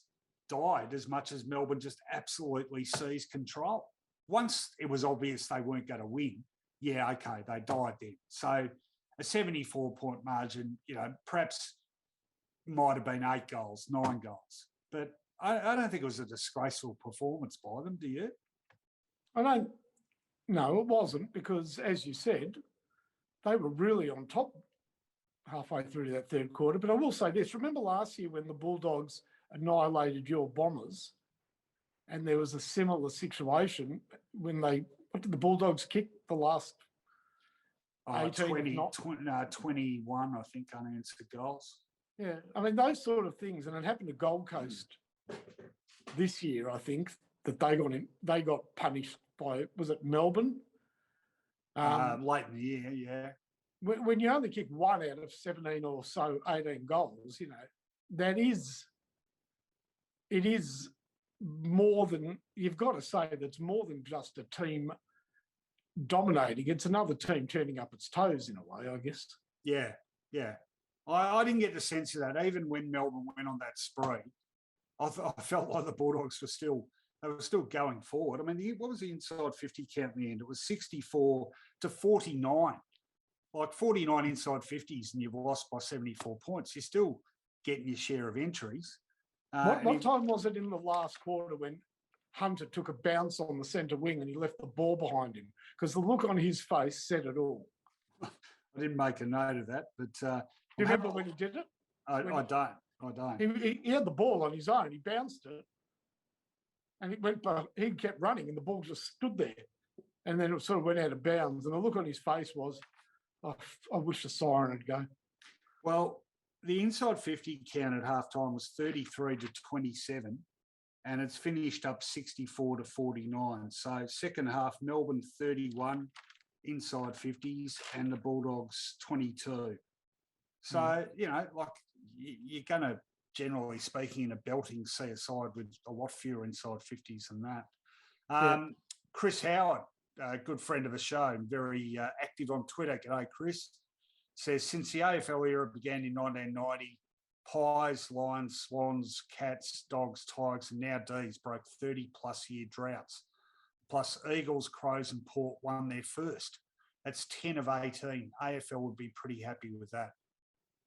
died as much as Melbourne just absolutely seized control. Once it was obvious they weren't going to win, yeah, okay, they died then. So a 74-point margin, you know, perhaps might have been 8 goals, 9 goals, but I don't think it was a disgraceful performance by them, do you? No, it wasn't, because, as you said, they were really on top halfway through that third quarter. But I will say this, remember last year when the Bulldogs annihilated your Bombers and there was a similar situation when what did the Bulldogs kick the last 21, I think, unanswered goals. Yeah, I mean, those sort of things, and it happened to Gold Coast this year, I think, that they got punished by, was it Melbourne? Late in the year, yeah. When you only kick 1 out of 17 or so, 18 goals, you know, it is more than, you've got to say that's more than just a team dominating. It's another team turning up its toes in a way, I guess. Yeah. I didn't get the sense of that. Even when Melbourne went on that spree, I felt like the Bulldogs were still going forward. I mean, what was the inside 50 count in the end? It was 64 to 49. Like 49 inside 50s and you've lost by 74 points. You're still getting your share of entries. What time was it in the last quarter when Hunter took a bounce on the centre wing and he left the ball behind him? Because the look on his face said it all. I didn't make a note of that, but... do you remember when he did it? I don't. He had the ball on his own. He bounced it and it went, but he kept running and the ball just stood there. And then it sort of went out of bounds. And the look on his face was, I wish the siren would go. Well, the inside 50 count at halftime was 33 to 27, and it's finished up 64 to 49. So second half, Melbourne 31 inside 50s and the Bulldogs 22. So, you know, like you're going to, generally speaking, in a belting, see a side with a lot fewer inside 50s than that. Chris Howard, a good friend of the show and very active on Twitter. G'day, Chris. Says, since the AFL era began in 1990, Pies, Lions, Swans, Cats, Dogs, Tigers, and now D's broke 30-plus year droughts. Plus, Eagles, Crows and Port won their first. That's 10 of 18. AFL would be pretty happy with that.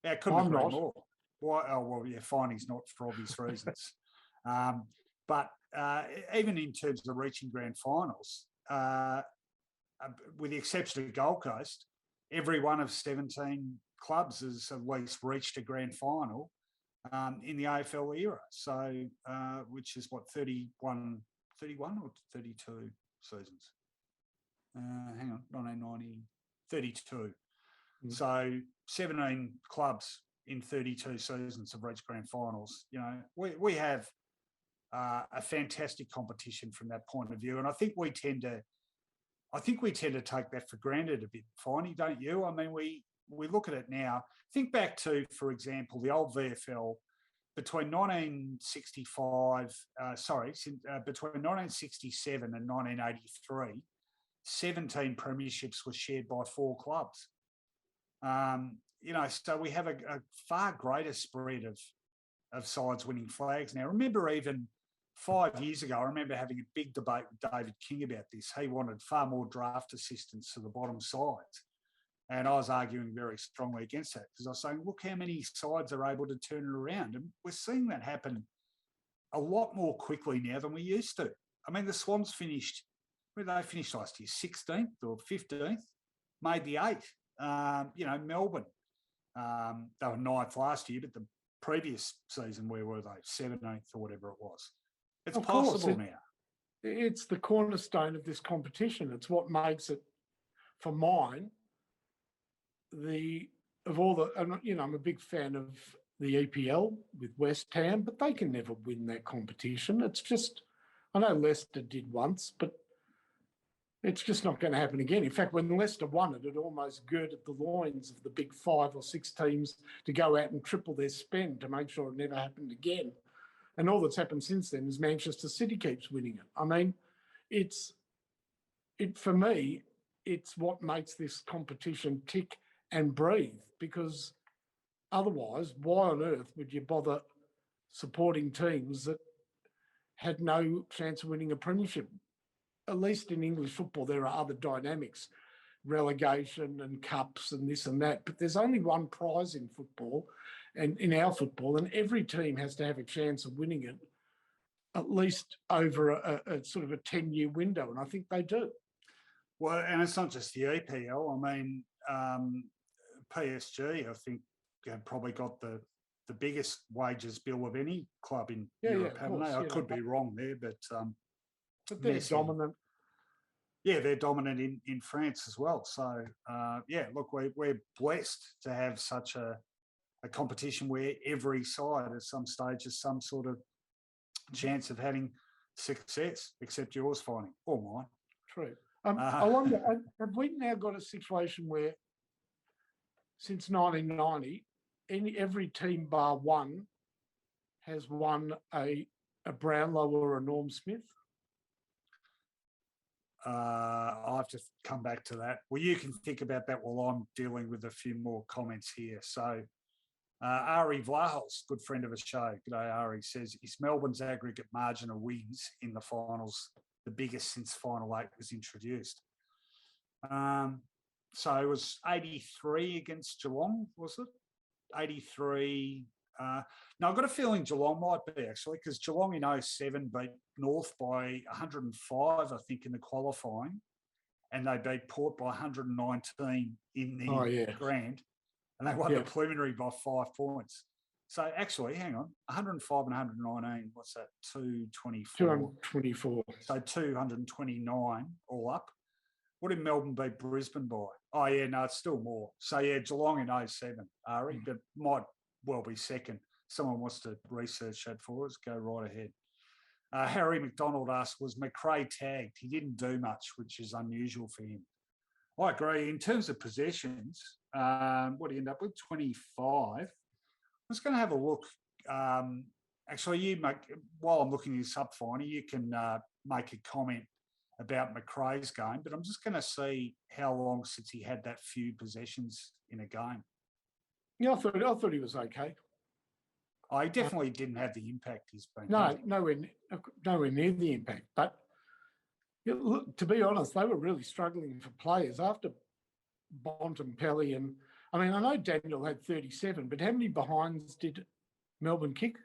Yeah, couldn't agree more. Why? Oh, well, yeah, Finey's not for obvious reasons. But even in terms of reaching grand finals, with the exception of Gold Coast, every one of 17 clubs has at least reached a grand final in the AFL era. So, which is what, 31 or 32 seasons? Hang on, 1990, 32. So 17 clubs in 32 seasons have reached grand finals. You know, we have a fantastic competition from that point of view, and I think we tend to take that for granted a bit, Finey, don't you? I mean, we look at it now. Think back to, for example, the old VFL between 1967 and 1983. 17 premierships were shared by 4 clubs. You know, so we have a far greater spread of sides winning flags now. Remember, even 5 years ago, I remember having a big debate with David King about this. He wanted far more draft assistance to the bottom sides. And I was arguing very strongly against that because I was saying, look how many sides are able to turn it around. And we're seeing that happen a lot more quickly now than we used to. I mean, the Swans finished, where did they finish last year? 16th or 15th, made the 8. You know, Melbourne, they were 9th last year, but the previous season, where were they? 17th or whatever it was. It's possible now. It's the cornerstone of this competition. It's what makes it, for mine, I'm a big fan of the EPL with West Ham, but they can never win that competition. It's just, I know Leicester did once, but it's just not going to happen again. In fact, when Leicester won it, it almost girded the loins of the big 5 or 6 teams to go out and triple their spend to make sure it never happened again. And all that's happened since then is Manchester City keeps winning it. I mean, for me, it's what makes this competition tick and breathe, because otherwise, why on earth would you bother supporting teams that had no chance of winning a premiership? At least in English football, there are other dynamics, relegation and cups and this and that, but there's only one prize in football, and in our football, and every team has to have a chance of winning it at least over a sort of a 10-year window, and I think they do. Well, and it's not just the EPL. I mean, PSG, I think, have probably got the biggest wages bill of any club in Europe, haven't they? I could be wrong there, but they're Messi, dominant. Yeah, they're dominant in France as well. So, look, we're blessed to have such a competition where every side at some stage has some sort of chance of having success, except yours, Finey, or mine. True. I wonder, have we now got a situation where, since 1990, every team bar one has won a Brownlow or a Norm Smith? I'll have to come back to that. Well, you can think about that while I'm dealing with a few more comments here. So, Ari Vlahos, good friend of the show, g'day Ari, says, is Melbourne's aggregate margin of wins in the finals the biggest since Final 8 was introduced? So it was 83 against Geelong, was it? 83. No, I've got a feeling Geelong might be, actually, because Geelong in 07 beat North by 105, I think, in the qualifying, and they beat Port by 119 in the grand, and they won the preliminary by 5 points. So actually, hang on, 105 and 119, what's that? 224. 224. So 229 all up. What did Melbourne beat Brisbane by? Oh, yeah, no, it's still more. So, yeah, Geelong in 07, Ari, but might well be second. Someone wants to research that for us, go right ahead. Harry McDonald asked, was McRae tagged? He didn't do much, which is unusual for him. I agree. In terms of possessions, what do you end up with? 25. I'm just going to have a look. Actually, while I'm looking this up, Finey, you can make a comment about McRae's game, but I'm just going to see how long since he had that few possessions in a game. Yeah, I thought he was okay. He definitely didn't have the impact he's been. Nowhere near the impact. But look, to be honest, they were really struggling for players after Bontempelli, and I mean, I know Daniel had 37, but how many behinds did Melbourne kick?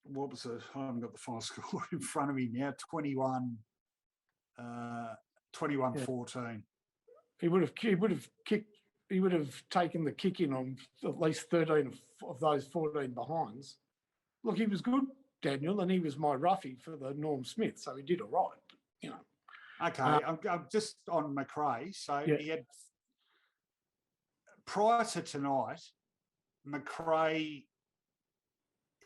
What was it? I haven't got the final score in front of me now. 21. 21-14. He would have kicked. He would have taken the kick in on at least 13 of those 14 behinds. Look, he was good, Daniel, and he was my roughie for the Norm Smith, so he did all right. You know. Okay, I'm just on McRae. So he had, prior to tonight, McRae,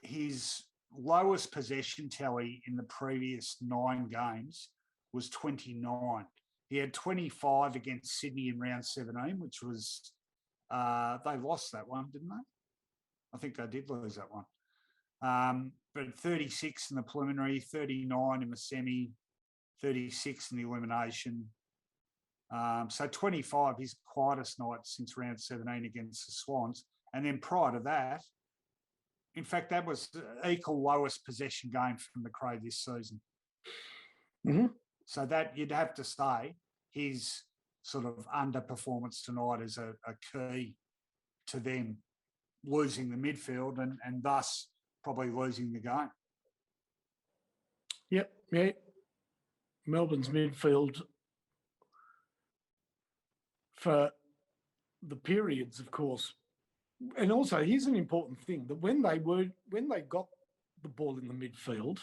his lowest possession tally in the previous 9 games was 29. He had 25 against Sydney in round 17, which was, they lost that one, didn't they? I think they did lose that one. But 36 in the preliminary, 39 in the semi, 36 in the elimination. So 25, his quietest night since round 17 against the Swans. And then prior to that, in fact, that was the equal lowest possession game from McRae this season. Mm-hmm. So that you'd have to say his sort of underperformance tonight is a key to them losing the midfield and thus probably losing the game. Yep, yeah. Melbourne's midfield for the periods, of course. And also, here's an important thing, that when they got the ball in the midfield,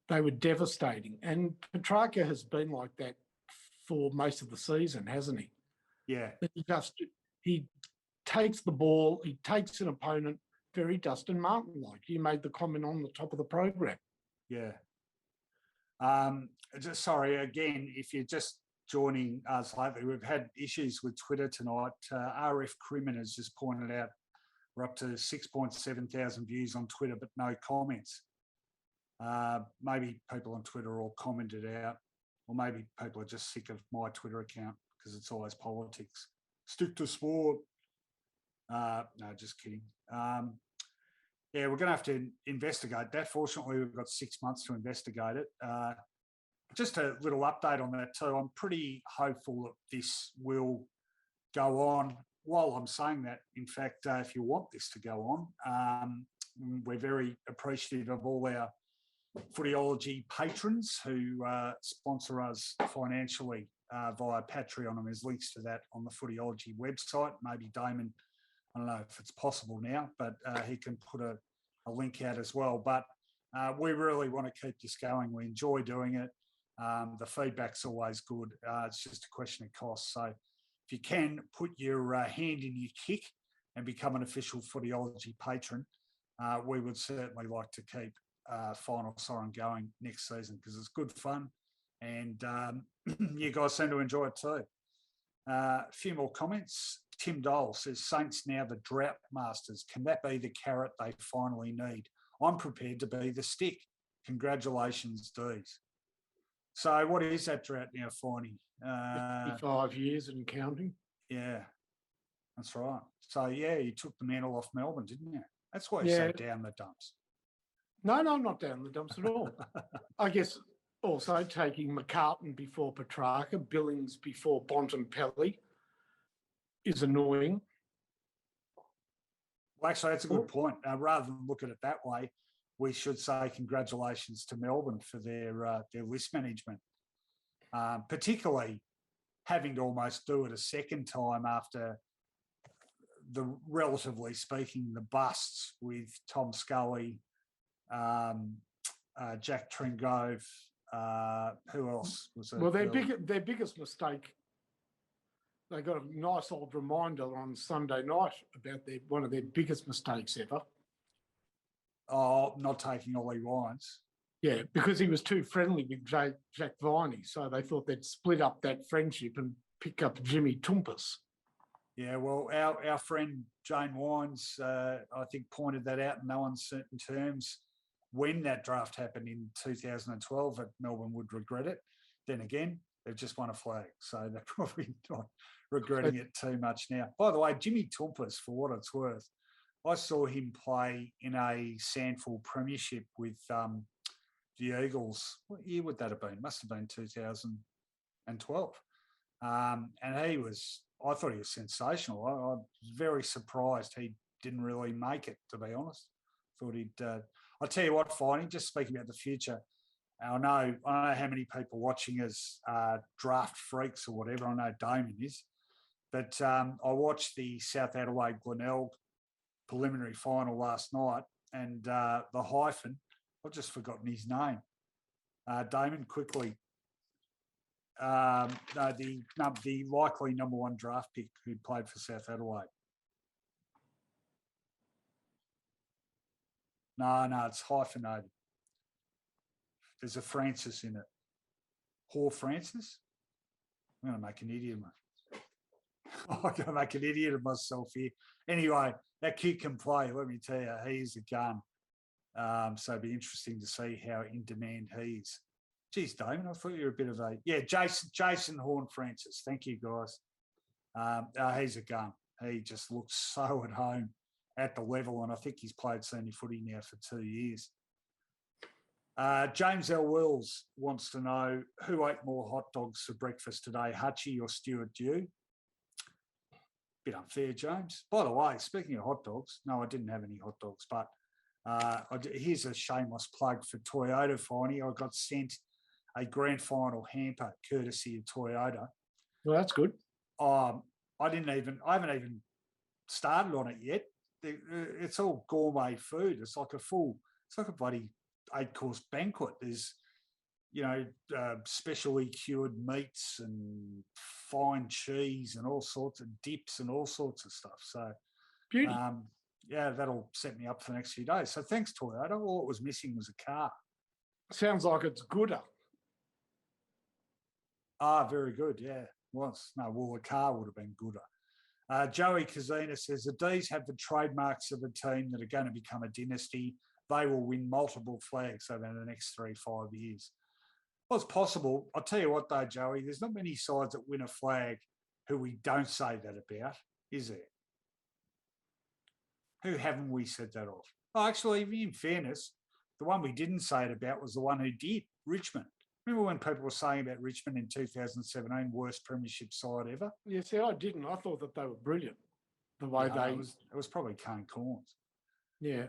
they were devastating. And Petrarca has been like that for most of the season, hasn't he? Yeah. He takes the ball, he takes an opponent very Dustin Martin-like. You made the comment on the top of the program. Yeah. Sorry, again, if you're just joining us lately, we've had issues with Twitter tonight. RF Crimin has just pointed out we're up to 6.7 thousand views on Twitter, but no comments. Maybe people on Twitter all commented out, or maybe people are just sick of my Twitter account because it's always politics. Stick to sport. No, just kidding. Yeah, we're going to have to investigate that. Fortunately, we've got 6 months to investigate it. Just a little update on that too. I'm pretty hopeful that this will go on. While I'm saying that, in fact, if you want this to go on, we're very appreciative of all our Footyology patrons who sponsor us financially via Patreon, and there's links to that on the Footyology website. Maybe Damon, I don't know if it's possible now, but he can put a link out as well. But we really want to keep this going. We enjoy doing it. The feedback's always good. It's just a question of cost. So if you can put your hand in your kick and become an official Footyology patron, we would certainly like to keep Final Siren going next season because it's good fun and you guys seem to enjoy it too. A few more comments. Tim Dole says, Saints now the drought masters. Can that be the carrot they finally need? I'm prepared to be the stick. Congratulations, D's. So what is that drought now, Finey? 55 years and counting. Yeah, that's right. So, yeah, you took the mantle off Melbourne, didn't you? That's why you say down the dumps. No, not down the dumps at all. I guess also taking McCartan before Petrarca, Billings before Bontempelli is annoying. Well, actually, that's a good point. Rather than look at it that way, we should say congratulations to Melbourne for their list management, particularly having to almost do it a second time after the, relatively speaking, the busts with Tom Scully, Jack Trengove, who else was it? Well, their biggest mistake, they got a nice old reminder on Sunday night about one of their biggest mistakes ever. Oh, not taking Ollie Wines. Yeah, because he was too friendly with Jack Viney, so they thought they'd split up that friendship and pick up Jimmy Toumpas. Yeah, well, our friend Jane Wines, I think, pointed that out in no uncertain terms when that draft happened in 2012. That Melbourne would regret it. Then again, they've just won a flag, so they're probably not regretting it too much now. By the way, Jimmy Toumpas, for what it's worth, I saw him play in a Sandford premiership with the Eagles. What year would that have been? Must have been 2012. And I thought he was sensational. I was very surprised he didn't really make it, to be honest. Thought he'd... I'll tell you what, Finey, just speaking about the future, I know how many people watching us draft freaks or whatever. I know Damon is. But I watched the South Adelaide Glenelg preliminary final last night, and the hyphen, I've just forgotten his name. Damon, quickly. No, the likely number one draft pick who played for South Adelaide. No, it's hyphenated. There's a Francis in it. Hor Francis? I'm going to make an idiot of myself. I'm going to make an idiot of myself here. Anyway, that kid can play, let me tell you. He's a gun. So it'd be interesting to see how in demand he is. Geez, Damon, I thought you were a bit of a... Yeah, Jason Horn-Francis. Thank you, guys. He's a gun. He just looks so at home at the level, and I think he's played senior footy now for 2 years. James L. Wills wants to know who ate more hot dogs for breakfast today, Hutchie or Stuart Dew? Bit unfair, James. By the way, speaking of hot dogs, no, I didn't have any hot dogs, but here's a shameless plug for Toyota, Finey. I got sent a grand final hamper courtesy of Toyota. Well, that's good. I haven't even started on it yet. It's all gourmet food. It's like a bloody 8-course banquet. There's, specially cured meats and fine cheese and all sorts of dips and all sorts of stuff. So, beauty. Yeah, that'll set me up for the next few days. So thanks, Toyota. All it was missing was a car. Sounds like it's gooder. Very good. Yeah, was. No, well, the car would have been gooder. Joey Kazina says the D's have the trademarks of a team that are going to become a dynasty. They will win multiple flags over the next 3-5 years. Well, it's possible. I'll tell you what, though, Joey, there's not many sides that win a flag who we don't say that about, is there? Who haven't we said that of? Oh, actually, in fairness, the one we didn't say it about was the one who did, Richmond. Remember when people were saying about Richmond in 2017, worst premiership side ever? Yeah, see, I didn't. I thought that they were brilliant, the way It was probably Kane Corns. Yeah.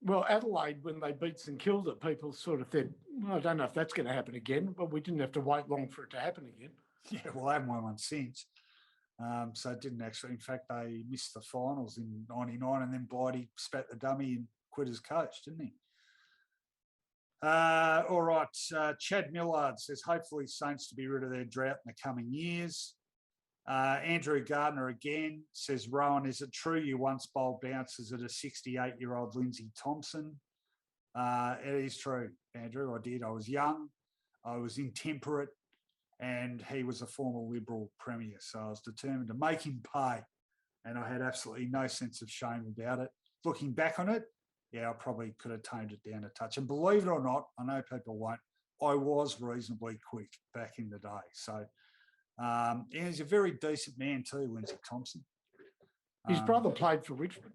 Well, Adelaide, when they beat St Kilda, people sort of said, well, I don't know if that's going to happen again, but we didn't have to wait long for it to happen again. Yeah, well, I haven't won one since. So it didn't actually. In fact, they missed the finals in 99 and then Blighty spat the dummy and quit as coach, didn't he? All right. Chad Millard says, hopefully Saints to be rid of their drought in the coming years. Andrew Gardner again says, Rowan, is it true you once bowled bouncers at a 68-year-old Lindsay Thompson? It is true, Andrew. I did. I was young. I was intemperate. And he was a former Liberal Premier. So I was determined to make him pay. And I had absolutely no sense of shame about it. Looking back on it, yeah, I probably could have toned it down a touch. And believe it or not, I know people won't, I was reasonably quick back in the day. So he's a very decent man too, Lindsay Thompson. His brother played for Richmond.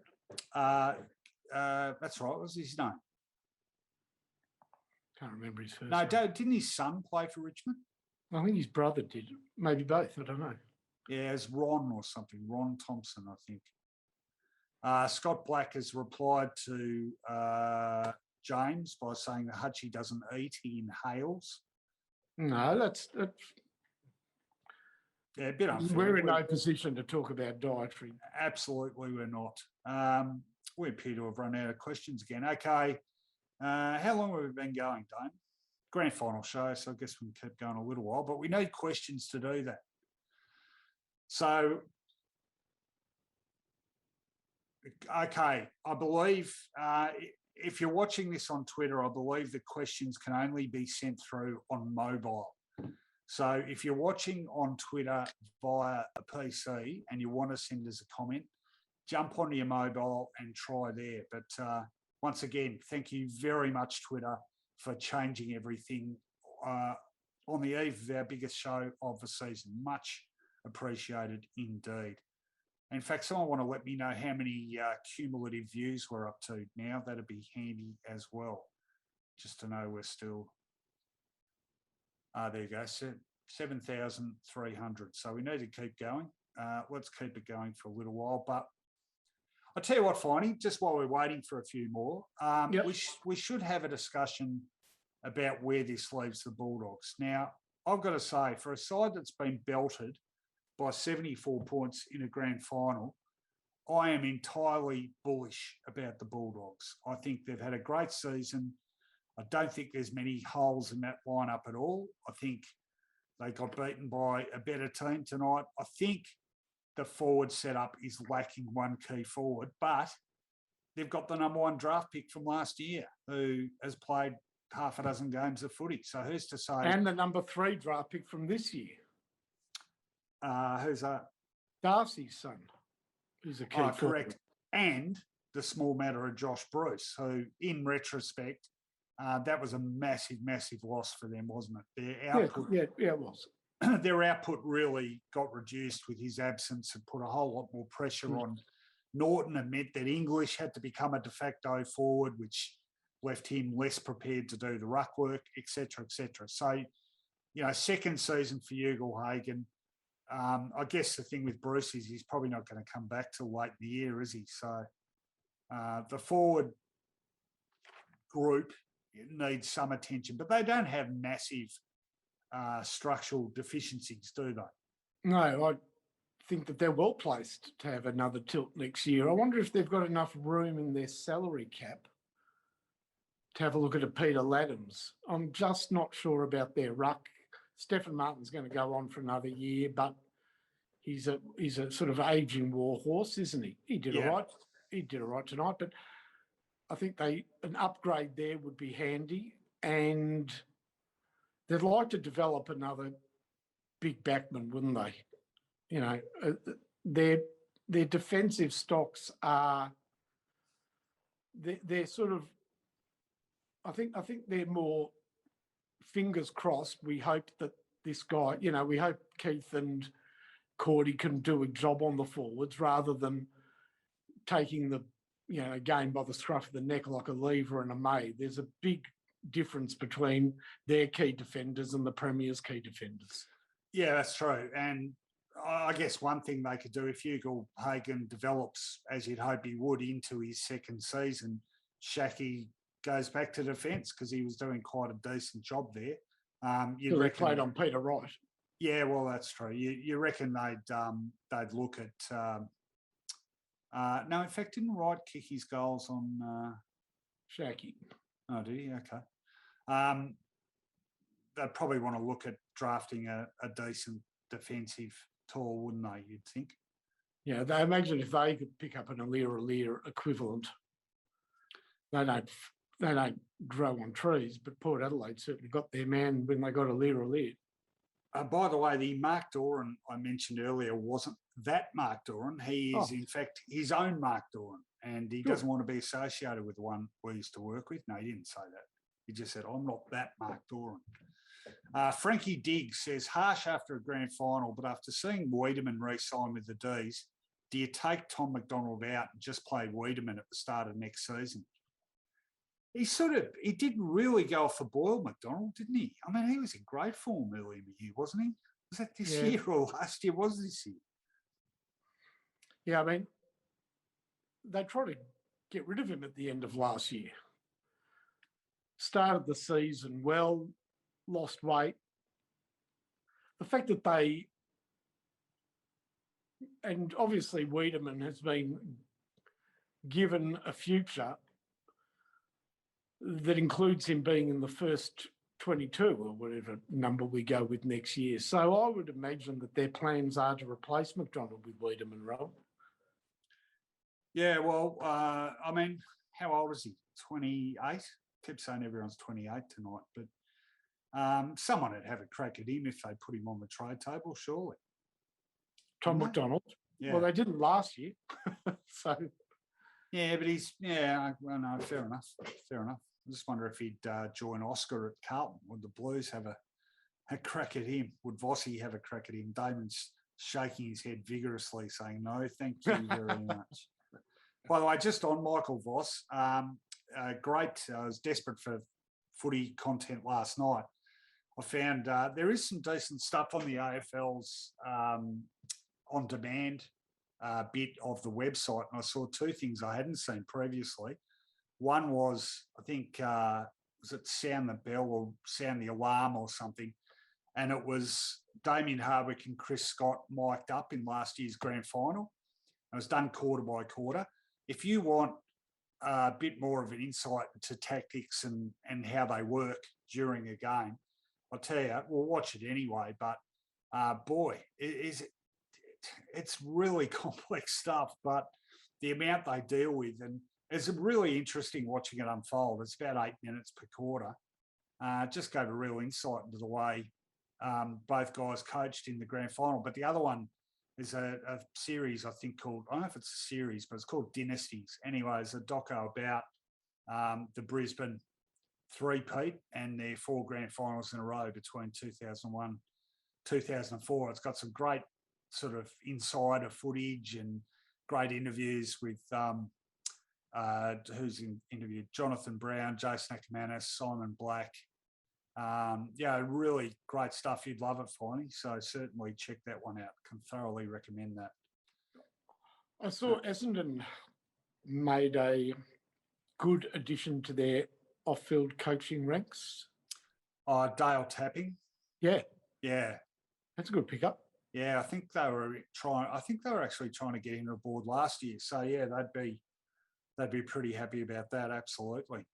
That's right. What was his name? Can't remember his first name. No, didn't his son play for Richmond? I think his brother did. Maybe both. I don't know. Yeah, it's Ron or something. Ron Thompson, I think. Scott Black has replied to James by saying that Hutchie doesn't eat, he inhales. No, that's yeah, a bit unfair. We're in no position to talk about dietary. Absolutely, we're not. We appear to have run out of questions again. Okay, how long have we been going, Dane? Grand final show, so I guess we can keep going a little while, but we need questions to do that. So, okay, I believe if you're watching this on Twitter, I believe the questions can only be sent through on mobile. So if you're watching on Twitter via a PC and you want to send us a comment, jump onto your mobile and try there. But once again, thank you very much, Twitter, for changing everything on the eve of our biggest show of the season. Much appreciated indeed. In fact, someone want to let me know how many cumulative views we're up to now. That'd be handy as well, just to know we're still... there you go, 7,300. So we need to keep going. Let's keep it going for a little while. But I'll tell you what, Finey, just while we're waiting for a few more, Yep. we should have a discussion about where this leaves the Bulldogs. Now, I've got to say, for a side that's been belted by 74 points in a grand final, I am entirely bullish about the Bulldogs. I think they've had a great season. I don't think there's many holes in that lineup at all. I think they got beaten by a better team tonight. I think the forward setup is lacking one key forward, but they've got the number one draft pick from last year who has played half a dozen games of footy. So who's to say? And the number 3 draft pick from this year. Who's that? Darcy's son, who's a key forward. Correct. And the small matter of Josh Bruce, who in retrospect, that was a massive, massive loss for them, wasn't it? Their output, yeah, it was. Their output really got reduced with his absence and put a whole lot more pressure on Norton, and meant that English had to become a de facto forward, which left him less prepared to do the ruck work, etc., etc. So, second season for Ugle Hagen. I guess the thing with Bruce is he's probably not going to come back till late in the year, is he? So the forward group needs some attention, but they don't have massive structural deficiencies, do they? No, I think that they're well placed to have another tilt next year. I wonder if they've got enough room in their salary cap to have a look at a Peter Laddams. I'm just not sure about their ruck. Stephen Martin's going to go on for another year, but he's a sort of aging war horse, isn't he? He did all right. He did all right tonight, but I think an upgrade there would be handy, and they'd like to develop another big backman, wouldn't they? Their defensive stocks are they're sort of. I think they're more fingers crossed. We hope that this guy, we hope Keith and Cordy can do a job on the forwards rather than taking the game by the scruff of the neck like a Lever and a May. There's a big difference between their key defenders and the Premier's key defenders. Yeah, that's true. And I guess one thing they could do, if Ugle Hagen develops, as you'd hope he would, into his second season, Shaki goes back to defence because he was doing quite a decent job there. They played on Peter Wright. Yeah, well, that's true. You reckon they'd look at... no, in fact, didn't Wright kick his goals on... Shaki. Oh, did he? Okay. They'd probably want to look at drafting a decent defensive tall, wouldn't they, you'd think? Yeah, they imagine if they could pick up an Alir equivalent. They don't grow on trees, but Port Adelaide certainly got their man when they got Alir. By the way, the Mark Doran I mentioned earlier wasn't that Mark Doran. He is, in fact, his own Mark Doran, and he doesn't want to be associated with the one we used to work with. No, he didn't say that. He just said, I'm not that Mark Doran. Frankie Diggs says, harsh after a grand final, but after seeing Wiedemann re-sign with the D's, do you take Tom McDonald out and just play Wiedemann at the start of next season? He didn't really go off the boil, McDonald, didn't he? I mean, he was in great form early in the year, wasn't he? Was that this year or last year? Was this year? Yeah, I mean, they tried to get rid of him at the end of last year. Started the season well, lost weight. The fact that and obviously Wiedemann has been given a future that includes him being in the first 22 or whatever number we go with next year. So I would imagine that their plans are to replace McDonald with Wiedemann, Rob. Yeah, well, I mean, how old is he? 28? Keep saying everyone's 28 tonight, but someone would have a crack at him if they put him on the trade table, surely. Tom McDonald? Yeah. Well, they didn't last year. So. Yeah, but no, fair enough. I just wonder if he'd join Oscar at Carlton. Would the Blues have a crack at him? Would Vossi have a crack at him? Damon's shaking his head vigorously, saying, no, thank you very much. By the way, just on Michael Voss, great. I was desperate for footy content last night. I found there is some decent stuff on the AFL's on-demand bit of the website, and I saw two things I hadn't seen previously. One was, I think, was it Sound the Bell or Sound the Alarm or something? And it was Damien Hardwick and Chris Scott mic'd up in last year's grand final. It was done quarter by quarter. If you want a bit more of an insight into tactics and how they work during a game, I'll tell you, we'll watch it anyway. But boy, it's really complex stuff. But the amount they deal with, and it's really interesting watching it unfold. It's about 8 minutes per quarter. Just gave a real insight into the way both guys coached in the grand final. But the other one is a series, I think, called, I don't know if it's a series, but it's called Dynasties. Anyway, it's a doco about the Brisbane three-peat and their 4 grand finals in a row between 2001, 2004. It's got some great sort of insider footage and great interviews with who's interviewed Jonathan Brown, Jason Ackermanis, Simon Black. Really great stuff. You'd love it, Finey. So certainly check that one out. Can thoroughly recommend that. I saw Essendon made a good addition to their off-field coaching ranks. Dale Tapping. Yeah. Yeah. That's a good pickup. Yeah, I think they were actually trying to get him aboard last year. So yeah, they'd be pretty happy about that. Absolutely.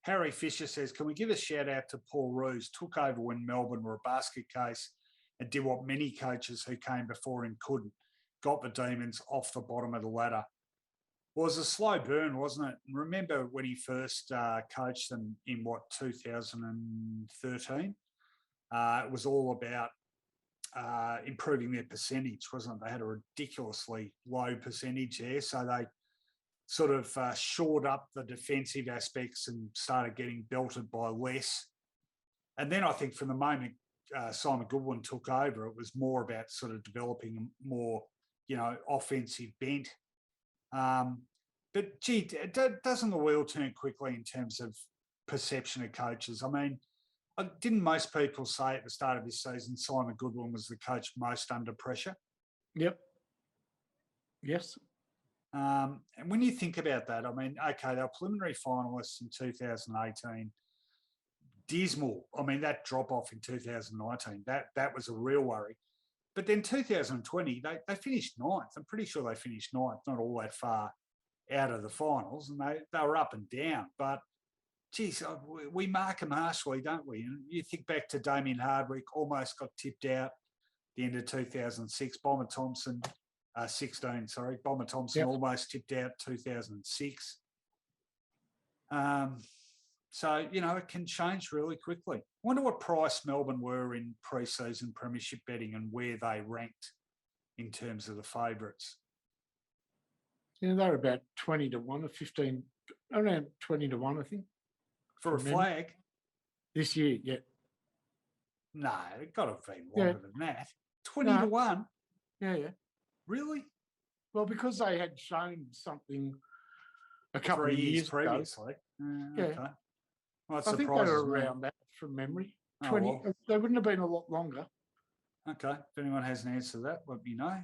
Harry Fisher says, can we give a shout out to Paul Roos? Took over when Melbourne were a basket case and did what many coaches who came before him couldn't. Got the Demons off the bottom of the ladder. Well, it was a slow burn, wasn't it? And remember when he first coached them in 2013? It was all about improving their percentage, wasn't it? They had a ridiculously low percentage there. So they sort of shored up the defensive aspects and started getting belted by less. And then I think from the moment Simon Goodwin took over, it was more about sort of developing a more, offensive bent. But gee, doesn't the wheel turn quickly in terms of perception of coaches? I mean, didn't most people say at the start of this season Simon Goodwin was the coach most under pressure? Yep. Yes. And when you think about that, I mean, okay, they were preliminary finalists in 2018. Dismal. I mean, that drop-off in 2019, that was a real worry. But then 2020, they finished ninth. I'm pretty sure they finished ninth, not all that far out of the finals, and they were up and down. But, geez, we mark them harshly, don't we? And you think back to Damien Hardwick, almost got tipped out at the end of 2006. Bomber Thompson, 16, sorry. Bomber Thompson almost tipped out 2006. So, it can change really quickly. I wonder what price Melbourne were in pre-season premiership betting and where they ranked in terms of the favourites. Yeah, they were about 20 to 1 or 15, around 20 to 1, I think. For a flag? This year, yeah. No, it got to have been longer than that. 20 to 1? Yeah. Really? Well, because they had shown something a couple of years previously. Yeah. Okay. Well, I think they were around that from memory. 20. Well. They wouldn't have been a lot longer. Okay. If anyone has an answer to that, let me know.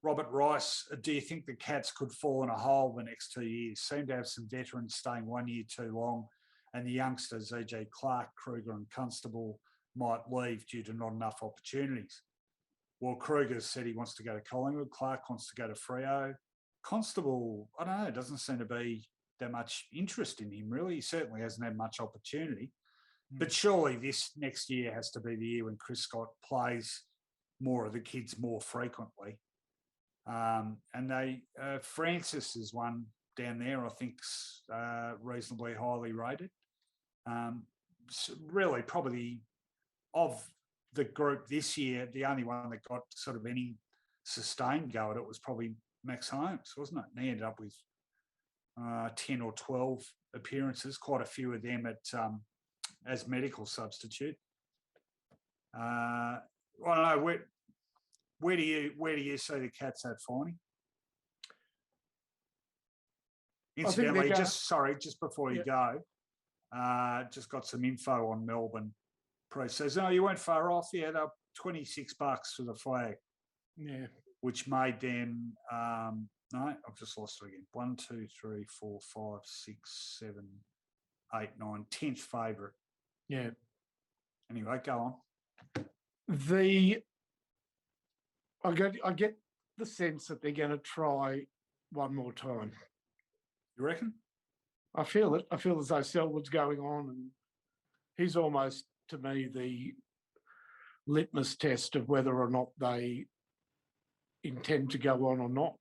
Robert Rice, do you think the Cats could fall in a hole the next 2 years? Seem to have some veterans staying 1 year too long, and the youngsters, E.G. Clark, Kruger and Constable, might leave due to not enough opportunities. Well, Kruger said he wants to go to Collingwood. Clark wants to go to Freo. Constable, I don't know, doesn't seem to be that much interest in him, really. He certainly hasn't had much opportunity. But surely this next year has to be the year when Chris Scott plays more of the kids more frequently. And Francis is one down there, I think, reasonably highly rated. So really, probably of the group this year, the only one that got sort of any sustained go at it was probably Max Holmes, wasn't it? And he ended up with 10 or 12 appearances, quite a few of them as medical substitute. I don't know, where do you see the Cats at, Finey? Incidentally, just before you go, just got some info on Melbourne pre-season. Oh, you went far off. Yeah, they're $26 for the flag. Yeah. Which made them No, I've just lost it again. 1, 2, 3, 4, 5, 6, 7, 8, 9, 10th favourite. Yeah. Anyway, go on. I get the sense that they're going to try one more time. You reckon? I feel it. I feel as though Selwood's going on, and he's almost, to me, the litmus test of whether or not they intend to go on or not.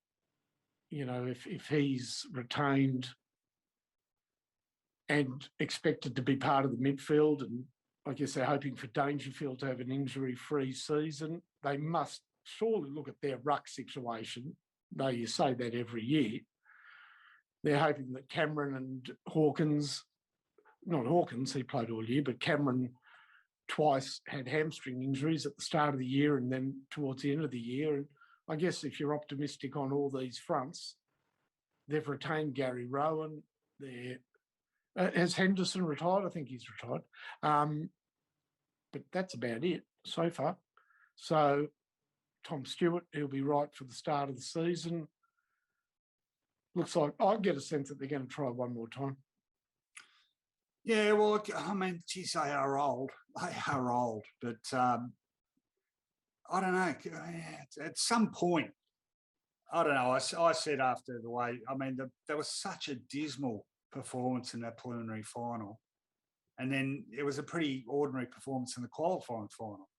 You know, if he's retained and expected to be part of the midfield, and I guess they're hoping for Dangerfield to have an injury-free season, they must surely look at their ruck situation, though you say that every year. They're hoping that Cameron and Hawkins, not Hawkins, he played all year, but Cameron twice had hamstring injuries at the start of the year and then towards the end of the year. And I guess if you're optimistic on all these fronts, they've retained Gary Rowan. Has Henderson retired? I think he's retired. But that's about it so far. So Tom Stewart, he'll be right for the start of the season. Looks like I get a sense that they're going to try one more time. Yeah, well, I mean, geez, they are old. They are old. But I don't know. At some point, I don't know. I said after the way, I mean, there was such a dismal performance in that preliminary final. And then it was a pretty ordinary performance in the qualifying final.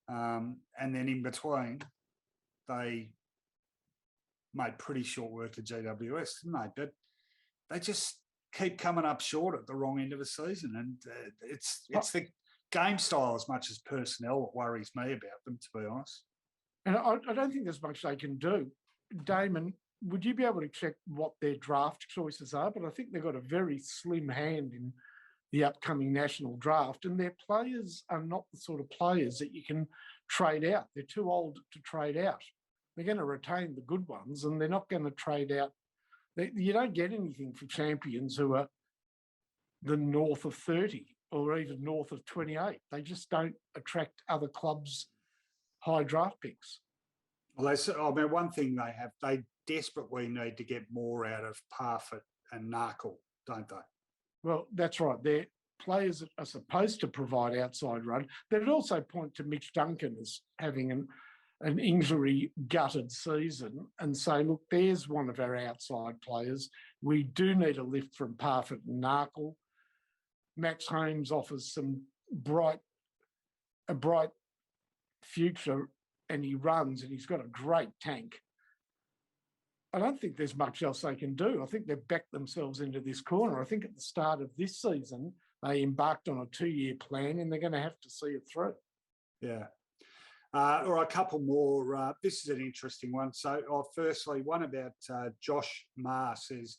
And then in between, they made pretty short work of GWS, didn't they? But they just keep coming up short at the wrong end of the season. And it's the game style as much as personnel that worries me about them, to be honest. And I don't think there's much they can do. Damon, would you be able to check what their draft choices are? But I think they've got a very slim hand in the upcoming national draft, and their players are not the sort of players that you can trade out. They're too old to trade out. They're going to retain the good ones, and they're not going to trade out. You don't get anything for champions who are the north of 30 or even north of 28. They just don't attract other clubs' high draft picks. Well, I mean, one thing they desperately need to get more out of Parfitt and Narkle, don't they? Well, that's right. They're players that are supposed to provide outside run. They'd also point to Mitch Duncan as having an injury-gutted season and say, look, there's one of our outside players. We do need a lift from Parfitt and Narkle. Max Holmes offers a bright future, and he runs, and he's got a great tank. I don't think there's much else they can do. I think they've backed themselves into this corner. I think at the start of this season, they embarked on a 2-year plan, and they're going to have to see it through. Yeah. Or a couple more. This is an interesting one. So, firstly, one about Josh Marr says,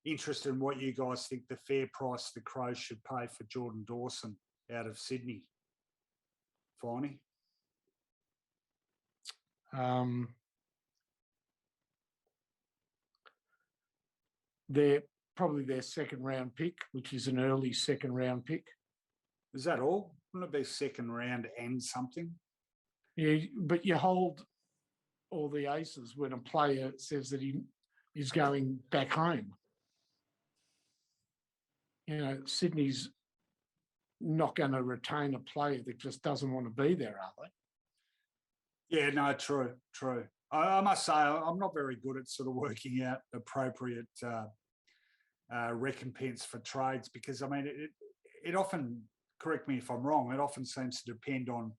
interested in what you guys think the fair price the Crows should pay for Jordan Dawson out of Sydney. Finey? They're probably their second round pick, which is an early second round pick. Is that all? Wouldn't it be second round and something? Yeah, but you hold all the aces when a player says that he is going back home. You know, Sydney's not going to retain a player that just doesn't want to be there, are they? Yeah, no, true. I must say, I'm not very good at sort of working out appropriate recompense for trades because, I mean, it often, correct me if I'm wrong, it often seems to depend on,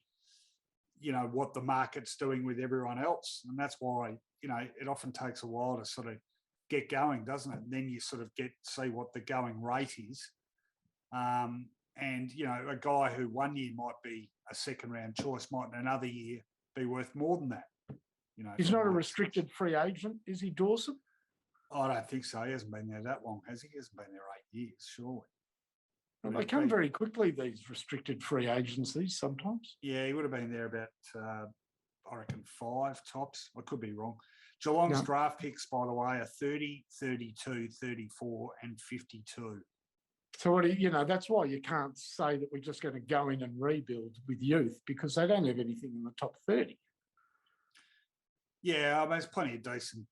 you know, what the market's doing with everyone else. And that's why, you know, it often takes a while to sort of get going, doesn't it? And then you sort of see what the going rate is. And, you know, a guy who one year might be a second round choice might in another year be worth more than that. You know, he's not a restricted free agent, is he, Dawson? I don't think so. He hasn't been there that long, has he? He hasn't been there 8 years, surely. Well, they come very quickly, these restricted free agencies sometimes. Yeah, he would have been there about, I reckon, 5 tops. I could be wrong. Geelong's draft picks, by the way, are 30, 32, 34 and 52. So, that's why you can't say that we're just going to go in and rebuild with youth because they don't have anything in the top 30. Yeah, I mean, there's plenty of decent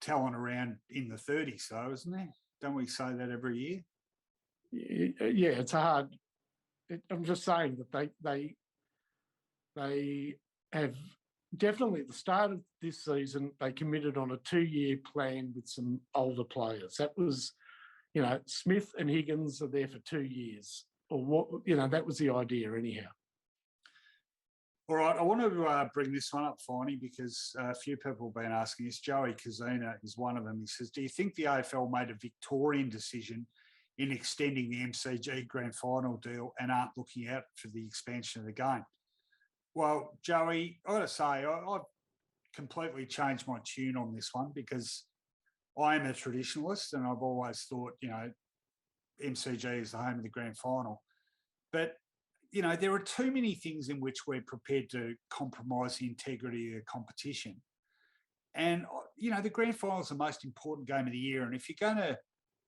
talent around in the 30s, though, isn't there? Don't we say that every year? Yeah, it's hard. I'm just saying that they have definitely at the start of this season, they committed on a 2-year plan with some older players. That was, Smith and Higgins are there for 2 years, or what, that was the idea anyhow. All right, I want to bring this one up, Finey, because a few people have been asking us. Joey Kazuna is one of them. He says, do you think the AFL made a Victorian decision in extending the MCG Grand Final deal and aren't looking out for the expansion of the game? Well, Joey, I've got to say, I've completely changed my tune on this one because I am a traditionalist and I've always thought, MCG is the home of the Grand Final. But there are too many things in which we're prepared to compromise the integrity of the competition. And, the Grand Final is the most important game of the year. And if you're going to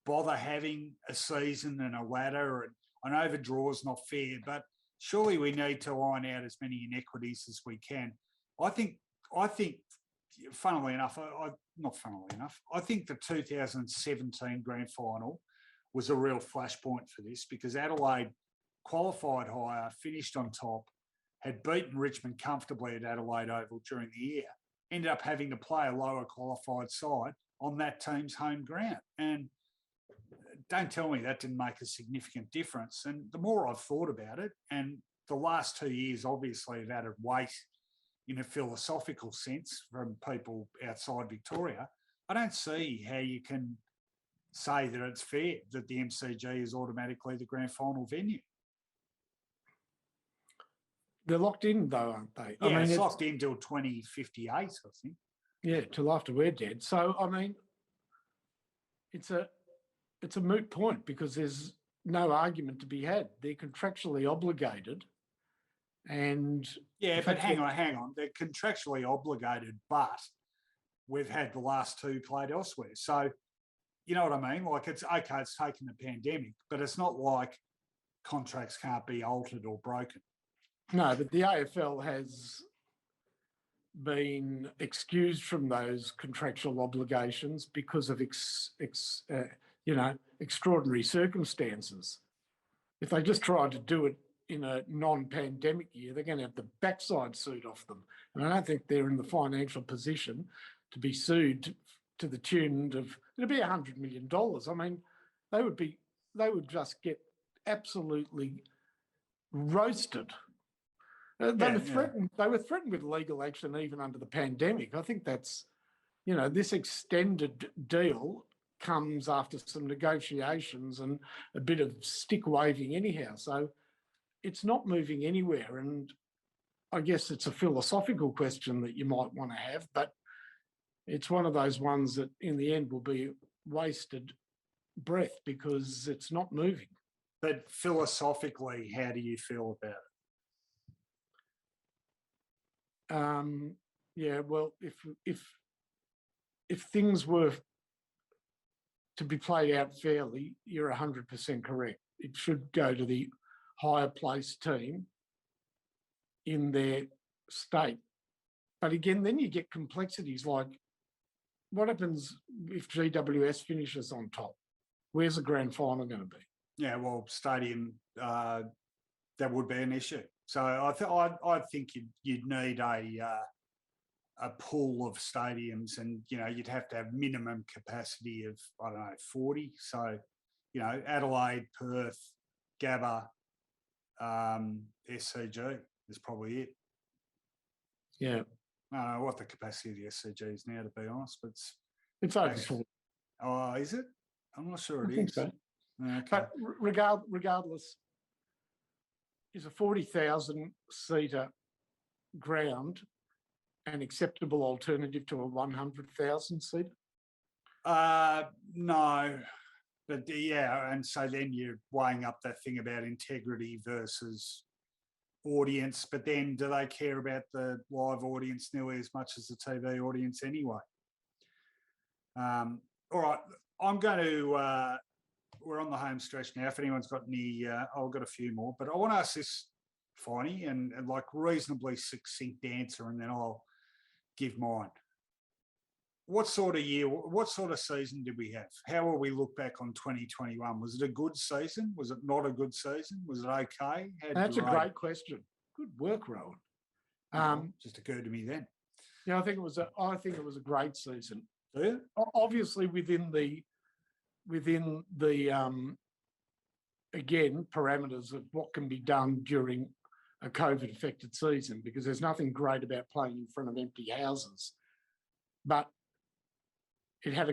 bother having a season and a ladder, and I know the draw is not fair, but surely we need to iron out as many inequities as we can. I think, funnily enough, I think the 2017 Grand Final was a real flashpoint for this because Adelaide qualified higher, finished on top, had beaten Richmond comfortably at Adelaide Oval during the year, ended up having to play a lower qualified side on that team's home ground. And don't tell me that didn't make a significant difference. And the more I've thought about it, and the last 2 years obviously have added weight in a philosophical sense from people outside Victoria, I don't see how you can say that it's fair that the MCG is automatically the grand final venue. They're locked in, though, aren't they? Yeah, it's locked in till 2058, I think. Yeah, till after we're dead. So, it's a moot point because there's no argument to be had. They're contractually obligated, and but hang on. They're contractually obligated, but we've had the last two played elsewhere. So, you know what I mean? Like, it's okay, it's taken the pandemic, but it's not like contracts can't be altered or broken. No, but the AFL has been excused from those contractual obligations because of extraordinary circumstances. If they just tried to do it in a non-pandemic year, they're going to have the backside sued off them. And I don't think they're in the financial position to be sued to the tune of, it'd be $100 million. I mean, they would just get absolutely roasted. They were threatened with legal action even under the pandemic. I think that's, this extended deal comes after some negotiations and a bit of stick waving anyhow. So it's not moving anywhere. And I guess it's a philosophical question that you might want to have, but it's one of those ones that in the end will be wasted breath because it's not moving. But philosophically, how do you feel about it? Well, if things were to be played out fairly, you're 100% correct. It should go to the higher placed team in their state. But again, then you get complexities like what happens if GWS finishes on top? Where's the grand final going to be? Yeah, well, stadium, that would be an issue. So I think you'd need a pool of stadiums, and you'd have to have minimum capacity of 40. So Adelaide, Perth, Gabba, SCG is probably it. Yeah, I don't know what the capacity of the SCG is now, to be honest, but it's over 40. Oh, is it? I'm not sure it is. I think so. Okay. But regardless, is a 40,000 seater ground an acceptable alternative to a 100,000 seater? No, but yeah, and so then you're weighing up that thing about integrity versus audience, but then do they care about the live audience nearly as much as the TV audience anyway? All right, I'm going to, we're on the home stretch now. If anyone's got any, I've got a few more, but I want to ask this, Finey, and like reasonably succinct answer, and then I'll give mine. what sort of year, what sort of season did we have? How will we look back on 2021? Was it a good season? Was it not a good season? Was it okay? That's a great question. Good work, Rowan. Just occurred to me then. Yeah, I think it was a great season. Do you? Obviously, within the again parameters of what can be done during a COVID-affected season, because there's nothing great about playing in front of empty houses. But it had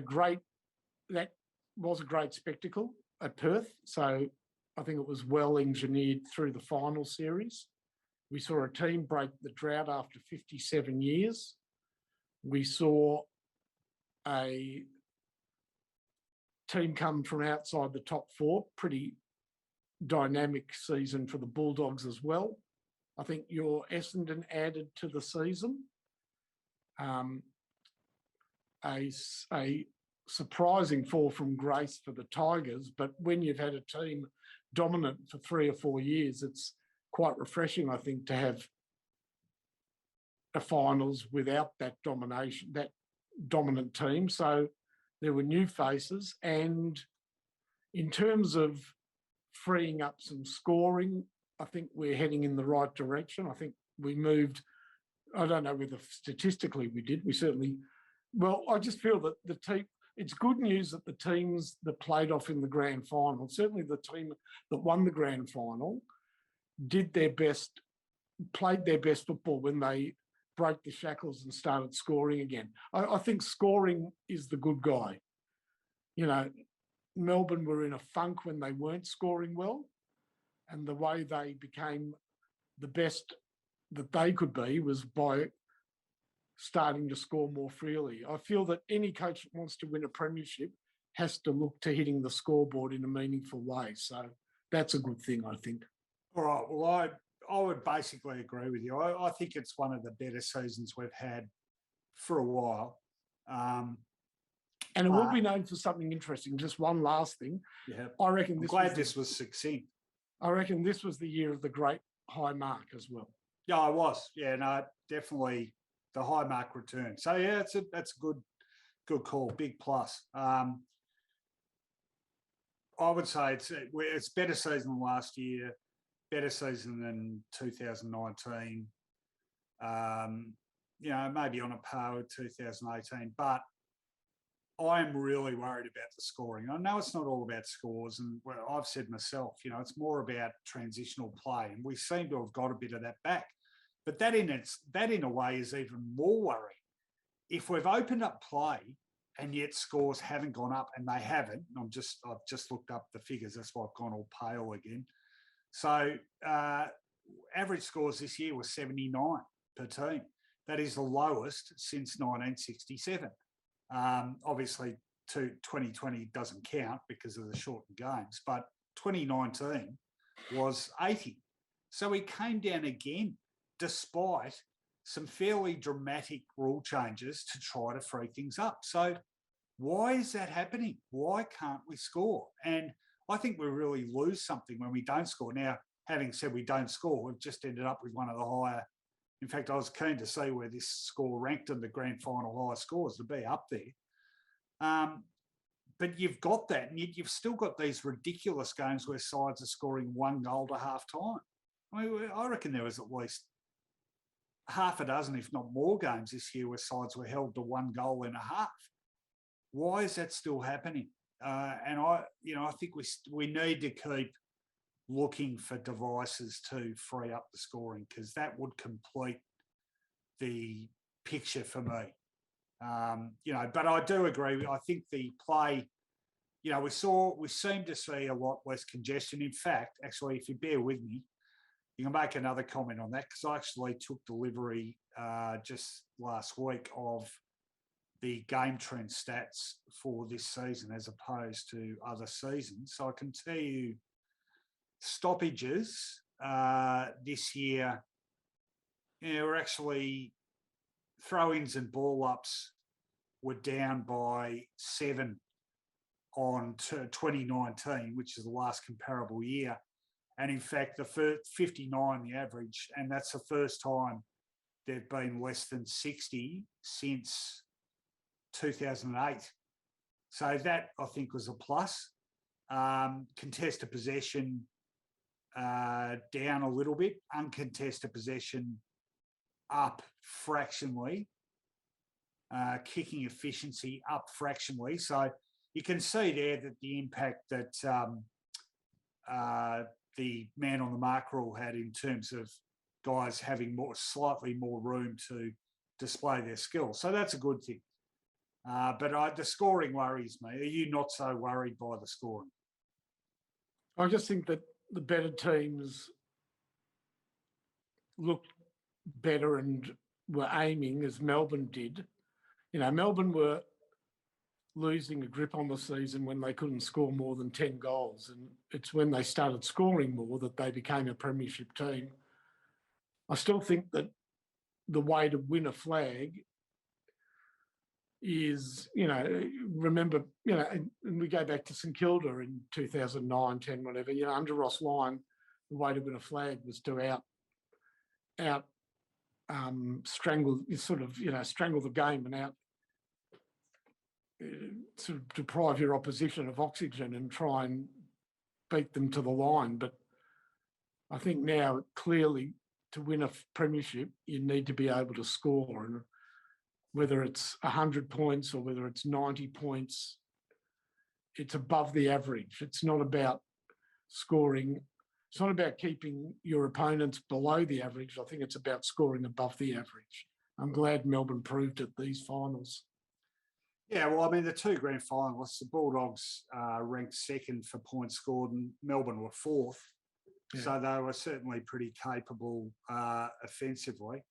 that was a great spectacle at Perth. So I think it was well engineered through the final series. We saw a team break the drought after 57 years. We saw a team come from outside the top four, pretty dynamic season for the Bulldogs as well. I think your Essendon added to the season. A surprising fall from grace for the Tigers, but when you've had a team dominant for 3 or 4 years, it's quite refreshing, I think, to have a finals without that domination, that dominant team. So there were new faces, and in terms of freeing up some scoring, I think we're heading in the right direction. I think we moved, I don't know whether statistically we did, we certainly, well, I just feel that the team, it's good news that the teams that played off in the grand final, certainly the team that won the grand final, did their best, played their best football when they broke the shackles and started scoring again. I think scoring is the good guy. You know, Melbourne were in a funk when they weren't scoring well, and the way they became the best that they could be was by starting to score more freely. I feel that any coach that wants to win a premiership has to look to hitting the scoreboard in a meaningful way. So that's a good thing, I think. All right. Well, I would basically agree with you. I think it's one of the better seasons we've had for a while. And it will be known for something interesting. Just one last thing. Yeah. I reckon this was succinct. I reckon this was the year of the great high mark as well. Yeah, it was. Yeah, no, definitely the high mark return. So yeah, that's a good call. Big plus. I would say it's better season than last year, better season than 2019. You know, maybe on a par with 2018, but I'm really worried about the scoring. I know it's not all about scores, and I've said myself, you know, it's more about transitional play, and we seem to have got a bit of that back. But that in a way is even more worrying. If we've opened up play and yet scores haven't gone up, and they haven't, I've just looked up the figures. That's why I've gone all pale again. So average scores this year were 79 per team. That is the lowest since 1967. Obviously, 2020 doesn't count because of the shortened games, but 2019 was 80. So we came down again, despite some fairly dramatic rule changes to try to free things up. So why is that happening? Why can't we score? And I think we really lose something when we don't score. Now, having said we don't score, we've just ended up with one of the higher. In fact, I was keen to see where this score ranked in the grand final high scores, to be up there. But you've got that, and you've still got these ridiculous games where sides are scoring 1 goal to half time. I mean, I reckon there was at least half a dozen, if not more, games this year where sides were held to 1 goal and a half. Why is that still happening? And I think we need to keep looking for devices to free up the scoring, because that would complete the picture for me. But I do agree. I think the play, we seem to see a lot less congestion. In fact, actually, if you bear with me, you can make another comment on that, because I actually took delivery just last week of the game trend stats for this season as opposed to other seasons. So I can tell you stoppages this year, we're actually throw-ins and ball-ups were down by 7 on 2019, which is the last comparable year. And in fact, the first 59, the average, and that's the first time they've been less than 60 since 2008. So that, I think, was a plus. Contested possession down a little bit, uncontested possession up fractionally, kicking efficiency up fractionally. So you can see there that the impact that the man on the mark rule had in terms of guys having slightly more room to display their skills. So that's a good thing. But the scoring worries me. Are you not so worried by the scoring? I just think that the better teams looked better and were aiming, as Melbourne did. You know, Melbourne were losing a grip on the season when they couldn't score more than 10 goals. And it's when they started scoring more that they became a premiership team. I still think that the way to win a flag is, you know, remember, you know, and we go back to St Kilda in 2009, 10, whatever, you know, under Ross Lyon, the way to win a flag was to strangle the game and sort of deprive your opposition of oxygen and try and beat them to the line. But I think now, clearly, to win a premiership, you need to be able to score. And whether it's 100 points or whether it's 90 points, it's above the average. It's not about scoring. It's not about keeping your opponents below the average. I think it's about scoring above the average. I'm glad Melbourne proved it these finals. Yeah, well, I mean, the two grand finalists, the Bulldogs ranked second for points scored and Melbourne were fourth. Yeah. So they were certainly pretty capable offensively.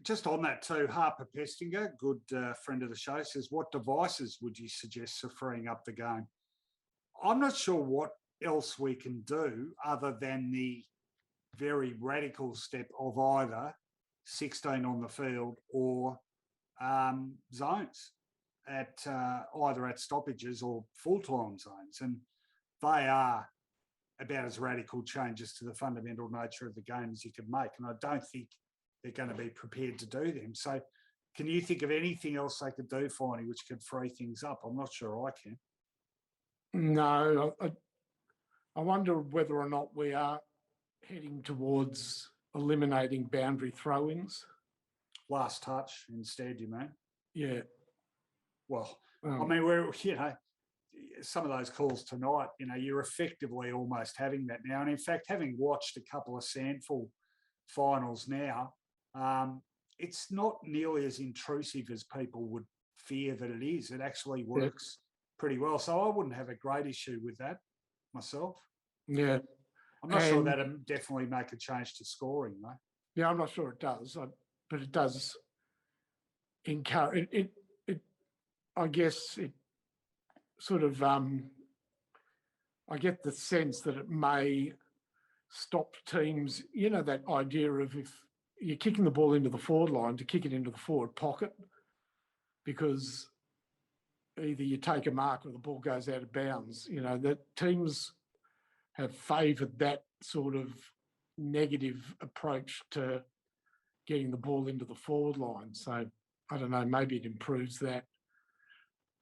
Just on that too, Harper Pestinger, good friend of the show, says, what devices would you suggest for freeing up the game? I'm not sure what else we can do other than the very radical step of either 16 on the field or zones at either at stoppages or full-time zones. And they are about as radical changes to the fundamental nature of the game as you could make. And I don't think they're going to be prepared to do them. So can you think of anything else they could do, Finey, which could free things up? I'm not sure I can. No, I wonder whether or not we are heading towards eliminating boundary throw-ins. Last touch instead, you mean? Yeah. Well, I mean, we're, you know, some of those calls tonight, you know, you're effectively almost having that now. And in fact, having watched a couple of Sandful finals now, it's not nearly as intrusive as people would fear that it is. It actually works pretty well. So I wouldn't have a great issue with that myself. Yeah. I'm not sure that'd definitely make a change to scoring, though. Yeah, I'm not sure it does, but it does encourage it. I guess it sort of, I get the sense that it may stop teams, you know, that idea of if you're kicking the ball into the forward line, to kick it into the forward pocket, because either you take a mark or the ball goes out of bounds. You know, that teams have favoured that sort of negative approach to getting the ball into the forward line. So I don't know, maybe it improves that.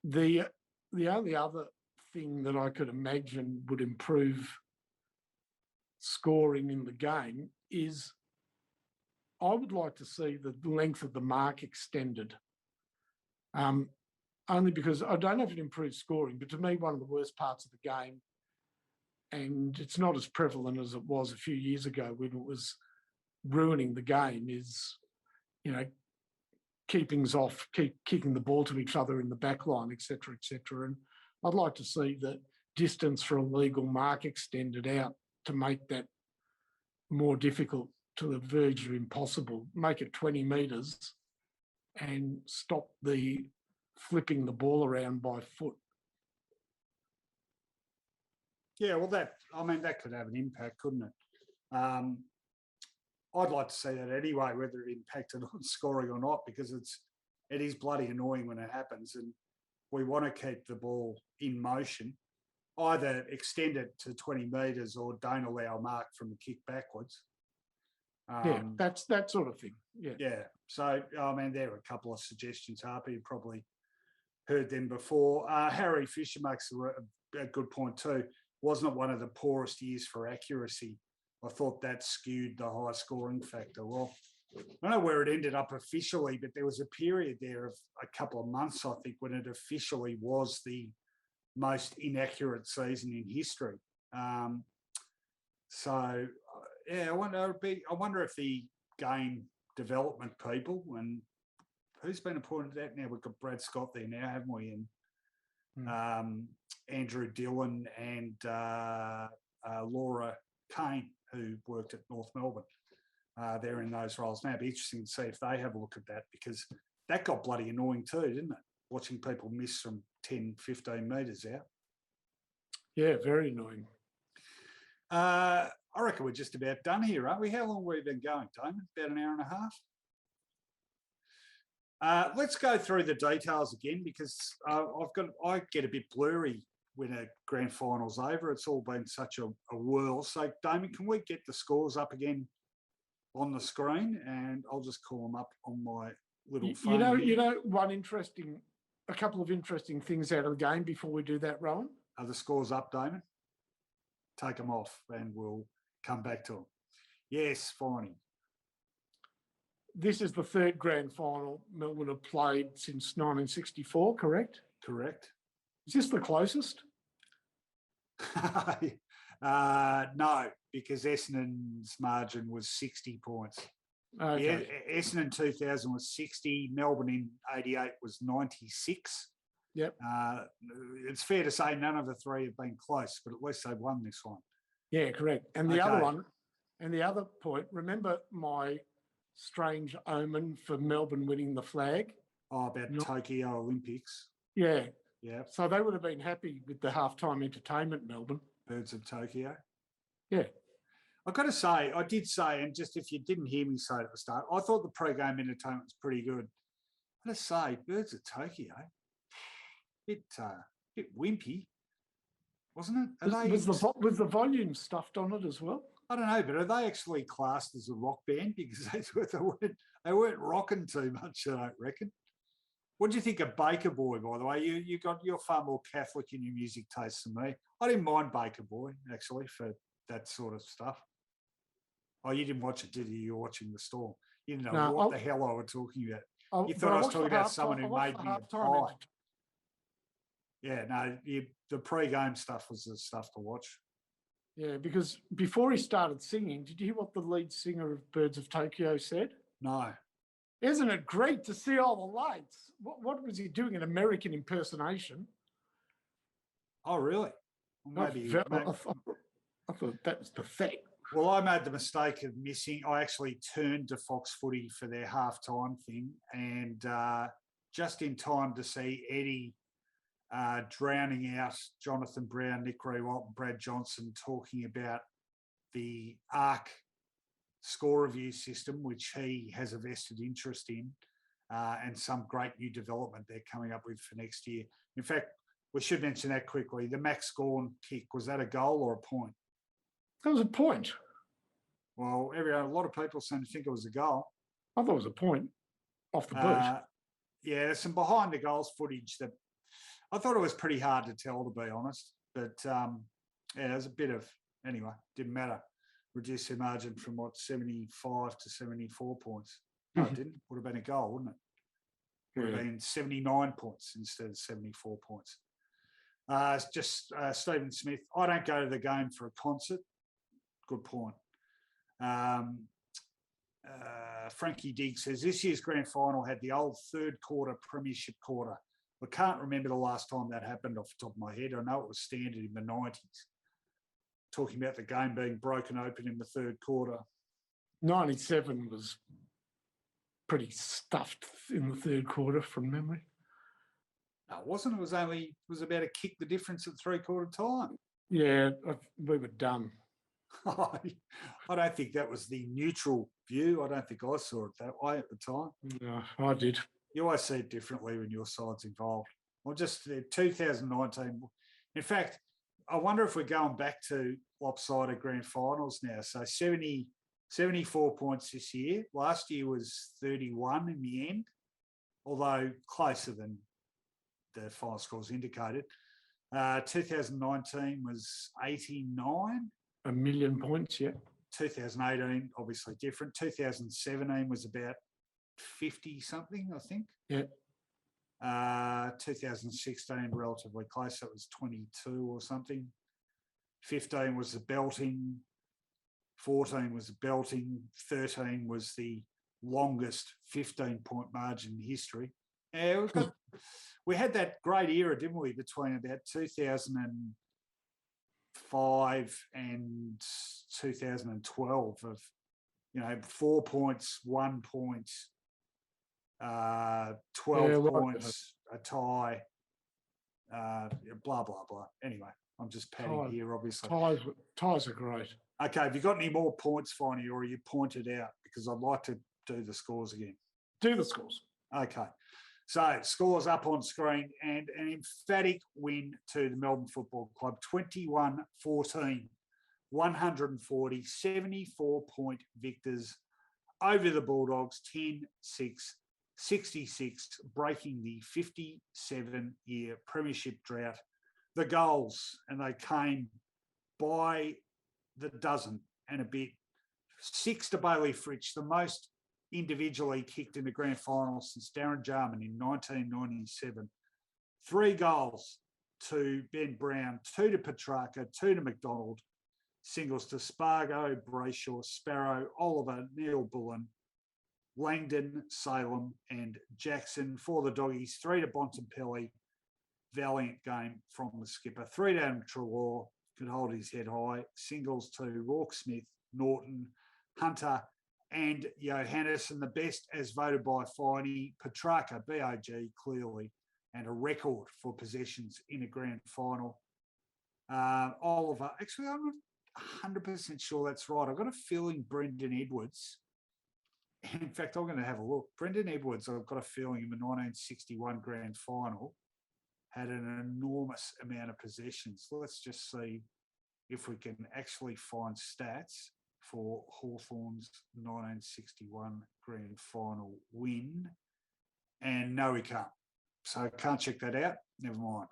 The only other thing that I could imagine would improve scoring in the game is I would like to see the length of the mark extended. Only because I don't know if it improves scoring, but to me, one of the worst parts of the game, and it's not as prevalent as it was a few years ago when it was ruining the game, is, you know, keepings off, kicking the ball to each other in the back line, et cetera, et cetera. And I'd like to see the distance for a legal mark extended out to make that more difficult, to the verge of impossible. Make it 20 metres and stop the flipping the ball around by foot. Yeah, well, that could have an impact, couldn't it? I'd like to see that anyway, whether it impacted on scoring or not, because it is bloody annoying when it happens, and we want to keep the ball in motion. Either extend it to 20 metres or don't allow a mark from the kick backwards. Yeah, that's that sort of thing. Yeah. Yeah. So, I mean, there are a couple of suggestions, Harper. You probably heard them before. Harry Fisher makes a good point too. Wasn't it one of the poorest years for accuracy? I thought that skewed the high scoring factor. Well, I don't know where it ended up officially, but there was a period there of a couple of months, I think, when it officially was the most inaccurate season in history. So, yeah, I wonder if the game development people, and who's been appointed that now? We've got Brad Scott there now, haven't we? And Andrew Dillon and Laura Kane, who worked at North Melbourne. They're in those roles now. It'd be interesting to see if they have a look at that, because that got bloody annoying too, didn't it? Watching people miss from 10, 15 metres out. Yeah, very annoying. I reckon we're just about done here, aren't we? How long have we been going, Damon? About an hour and a half? Let's go through the details again, because I get a bit blurry when a grand final's over. It's all been such a whirl. So, Damon, can we get the scores up again on the screen? And I'll just call them up on my little phone. A couple of interesting things out of the game before we do that, Rowan. Are the scores up, Damon? Take them off and we'll come back to them. Yes, Finey. This is the third grand final Melbourne have played since 1964, correct? Correct. Is this the closest? No, because Essendon's margin was 60 points. Okay. Yeah, Essendon 2000 was 60. Melbourne in 88 was 96. Yep. It's fair to say none of the three have been close, but at least they've won this one. Yeah, correct. And the other point, remember my strange omen for Melbourne winning the flag? Oh, about Tokyo Olympics. Yeah. Yeah. So they would have been happy with the halftime entertainment, Melbourne. Birds of Tokyo. Yeah. I've got to say, I did say, and just if you didn't hear me say it at the start, I thought the pre-game entertainment was pretty good. I've got to say, Birds of Tokyo, bit wimpy, wasn't it? Was the volume stuffed on it as well? I don't know, but are they actually classed as a rock band? Because they weren't rocking too much, I don't reckon. What do you think of Baker Boy, by the way? You're far more Catholic in your music taste than me. I didn't mind Baker Boy, actually, for that sort of stuff. Oh, you didn't watch it, did you? You were watching The Storm. You didn't know what the hell I was talking about. You thought I was talking about someone who made me a pie. Yeah, no, the pre-game stuff was the stuff to watch. Yeah, because before he started singing, did you hear what the lead singer of Birds of Tokyo said? No. Isn't it great to see all the lights? What was he doing, an American impersonation? Oh, really? Well, I thought that was pathetic. Well, I made the mistake of missing. I actually turned to Fox Footy for their halftime thing, and just in time to see Eddie drowning out Jonathan Brown, Nick Rewalt, and Brad Johnson talking about the ARC score review system, which he has a vested interest in, and some great new development they're coming up with for next year. In fact, we should mention that quickly. The Max Gawn kick, was that a goal or a point? That was a point. Well, a lot of people seem to think it was a goal. I thought it was a point off the boot. Yeah, there's some behind the goals footage that I thought it was pretty hard to tell, to be honest. But yeah, there's a bit of, anyway, didn't matter. Reduced their margin from 75 to 74 points. No, it didn't. Would have been a goal, wouldn't it? Would have been 79 points instead of 74 points. It's just Stephen Smith. I don't go to the game for a concert. Good point. Frankie Diggs says, this year's grand final had the old third quarter premiership quarter. I can't remember the last time that happened off the top of my head. I know it was standard in the 90s. Talking about the game being broken open in the third quarter. 97 was pretty stuffed in the third quarter from memory. No, it wasn't. It was about a kick the difference at three-quarter time. Yeah, we were done. I don't think that was the neutral view. I don't think I saw it that way at the time. No, I did. You always see it differently when your side's involved. Well, just 2019. In fact, I wonder if we're going back to lopsided grand finals now. So 70 74 points this year. Last year was 31 in the end, although closer than the final scores indicated. 2019 was 89. 1 million points, yeah. 2018, obviously different. 2017 was about 50 something, I think. Yeah. 2016, relatively close. That was 22 or something. 15 was the belting. 14 was the belting. 13 was the longest 15-point margin in history. Yeah, we had that great era, didn't we, between about 2005 and 2012 of, 4 points, 1 point, 12 points, a tie, blah, blah, blah. Anyway, I'm just padding here, obviously. Ties are great. Okay, have you got any more points, Finey, or are you pointed out? Because I'd like to do the scores again. Do the scores. Okay. So, scores up on screen, and an emphatic win to the Melbourne Football Club, 21-14, 140, 74-point victors over the Bulldogs, 10-6, 66, breaking the 57-year premiership drought. The goals, and they came by the dozen and a bit. 6 to Bailey Fritsch, the most individually kicked in the grand final since Darren Jarman in 1997. 3 goals to Ben Brown, 2 to Petrarca, 2 to McDonald, singles to Spargo, Brayshaw, Sparrow, Oliver, Neil Bullen, Langdon, Salem and Jackson. For the Doggies, 3 to Bontempelli. Valiant game from the skipper. 3 to Adam Treloar, could hold his head high. Singles to Rourke Smith, Norton, Hunter and Johannes, and the best as voted by Finey, Petrarca, BOG, clearly, and a record for possessions in a grand final. Oliver, actually, I'm not 100% sure that's right. I've got a feeling Brendan Edwards, in fact, I'm going to have a look. Brendan Edwards, I've got a feeling in the 1961 grand final, had an enormous amount of possessions. Let's just see if we can actually find stats for Hawthorn's 1961 grand final win. And no, we can't. So can't check that out. Never mind.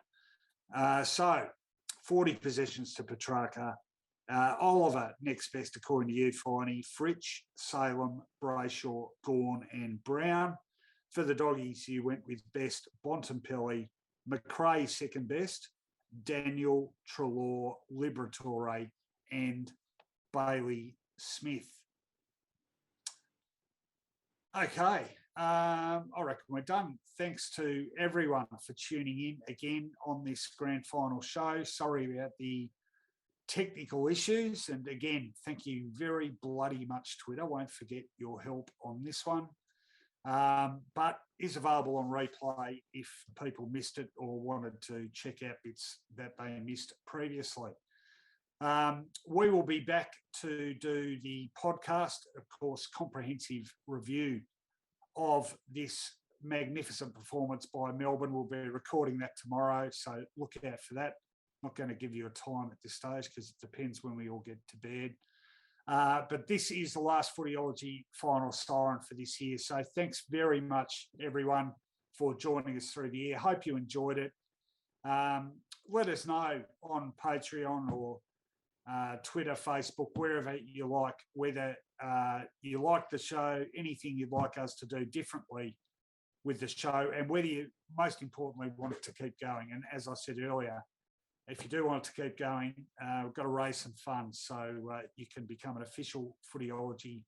So 40 possessions to Petrarca. Oliver, next best according to you, Finey. Fritsch, Salem, Brayshaw, Gawn and Brown. For the Doggies, you went with best Bontempelli, McRae second best, Daniel, Treloar, Liberatore and Bailey Smith. Okay, I reckon we're done. Thanks to everyone for tuning in again on this grand final show. Sorry about the technical issues. And again, thank you very bloody much, Twitter. Won't forget your help on this one. But is available on replay if people missed it or wanted to check out bits that they missed previously. We will be back to do the podcast, of course, comprehensive review of this magnificent performance by Melbourne. We'll be recording that tomorrow, so look out for that. Not going to give you a time at this stage because it depends when we all get to bed. But this is the last Footyology final siren for this year. So thanks very much, everyone, for joining us through the year. Hope you enjoyed it. Let us know on Patreon or Twitter, Facebook, wherever you like, whether you like the show, anything you'd like us to do differently with the show, and whether you, most importantly, want it to keep going. And as I said earlier, if you do want it to keep going, we've got to raise some funds, so you can become an official Footyology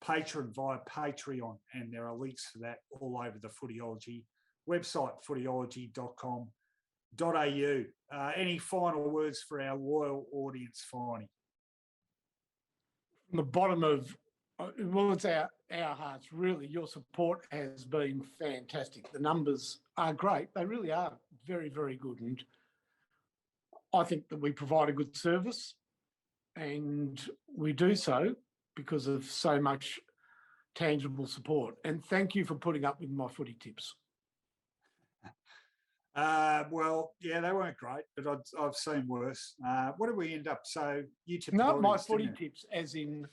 patron via Patreon, and there are links for that all over the Footyology website, footyology.com.au. Any final words for our loyal audience, Finey? From the bottom of, well, it's our hearts, really. Your support has been fantastic. The numbers are great. They really are very, very good. And I think that we provide a good service, and we do so because of so much tangible support. And thank you for putting up with my footy tips. Well, yeah, they weren't great, but I've seen worse. What did we end up? So you tipped not the my Doggies, footy tips, as in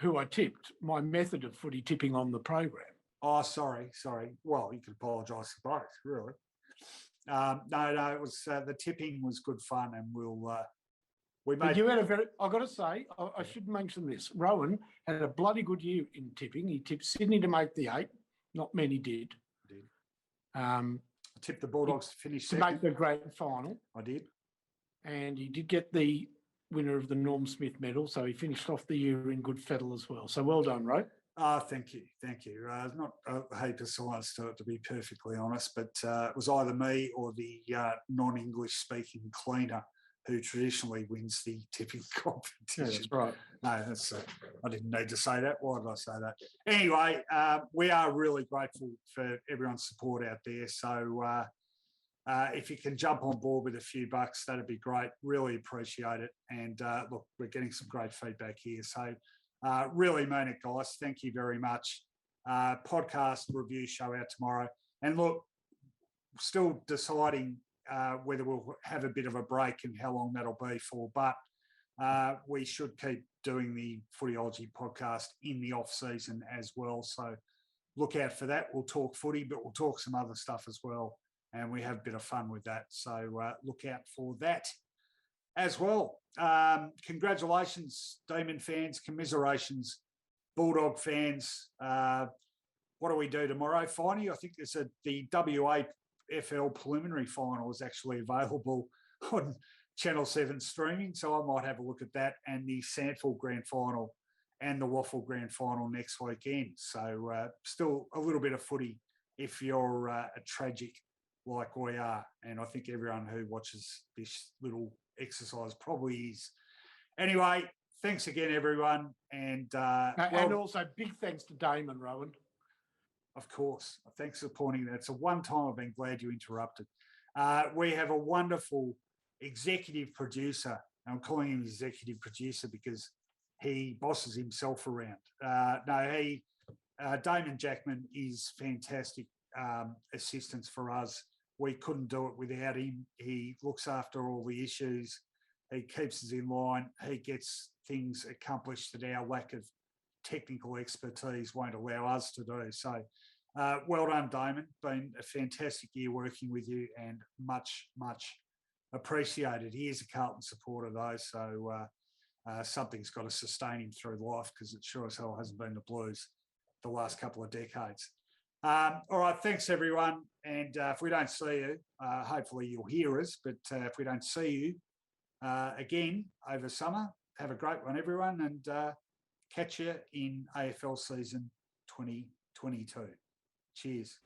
who I tipped, my method of footy tipping on the program. Oh, sorry. Well, you can apologise for both, really. No, it was the tipping was good fun, and we But made. you had I've got to say, I should mention this. Rowan had a bloody good year in tipping. He tipped Sydney to make the 8. Not many did. I tipped the Bulldogs to finish to second. make the grand final. I did. And he did get the winner of the Norm Smith medal, so he finished off the year in good fettle as well. So well done, Ro. Thank you. Not a heap of science to it, to be perfectly honest, but it was either me or the non-English speaking cleaner who traditionally wins the tipping competition. Yeah, that's right. No, I didn't need to say that. Why did I say that? Anyway, we are really grateful for everyone's support out there. So if you can jump on board with a few bucks, that'd be great. Really appreciate it. And look, we're getting some great feedback here. So really mean it, guys. Thank you very much. Podcast review show out tomorrow. And look, still deciding whether we'll have a bit of a break and how long that'll be for. But we should keep doing the Footyology podcast in the off season as well. So look out for that. We'll talk footy, but we'll talk some other stuff as well. And we have a bit of fun with that. So look out for that as well. Congratulations, Demon fans. Commiserations, Bulldog fans. What do we do tomorrow, Finey? I think there's the WAFL preliminary final is actually available on Channel 7 streaming, so I might have a look at that, and the Sandford Grand Final and the Waffle Grand Final next weekend. So still a little bit of footy if you're a tragic like we are, and I think everyone who watches this little exercise probably is. Anyway, thanks again, everyone. And also big thanks to Damon, Rowan. Of course. Thanks for pointing that. It's the one time I've been glad you interrupted. We have a wonderful executive producer. I'm calling him executive producer because he bosses himself around. Damon Jackman is fantastic assistance for us. We couldn't do it without him. He looks after all the issues. He keeps us in line. He gets things accomplished that our lack of technical expertise won't allow us to do. So well done, Damon. Been a fantastic year working with you, and much, much appreciated. He is a Carlton supporter though, so something's got to sustain him through life, because it sure as hell hasn't been the Blues the last couple of decades. All right, thanks everyone. And if we don't see you, hopefully you'll hear us, but if we don't see you again over summer, have a great one, everyone, and catch you in AFL season 2022. Cheers.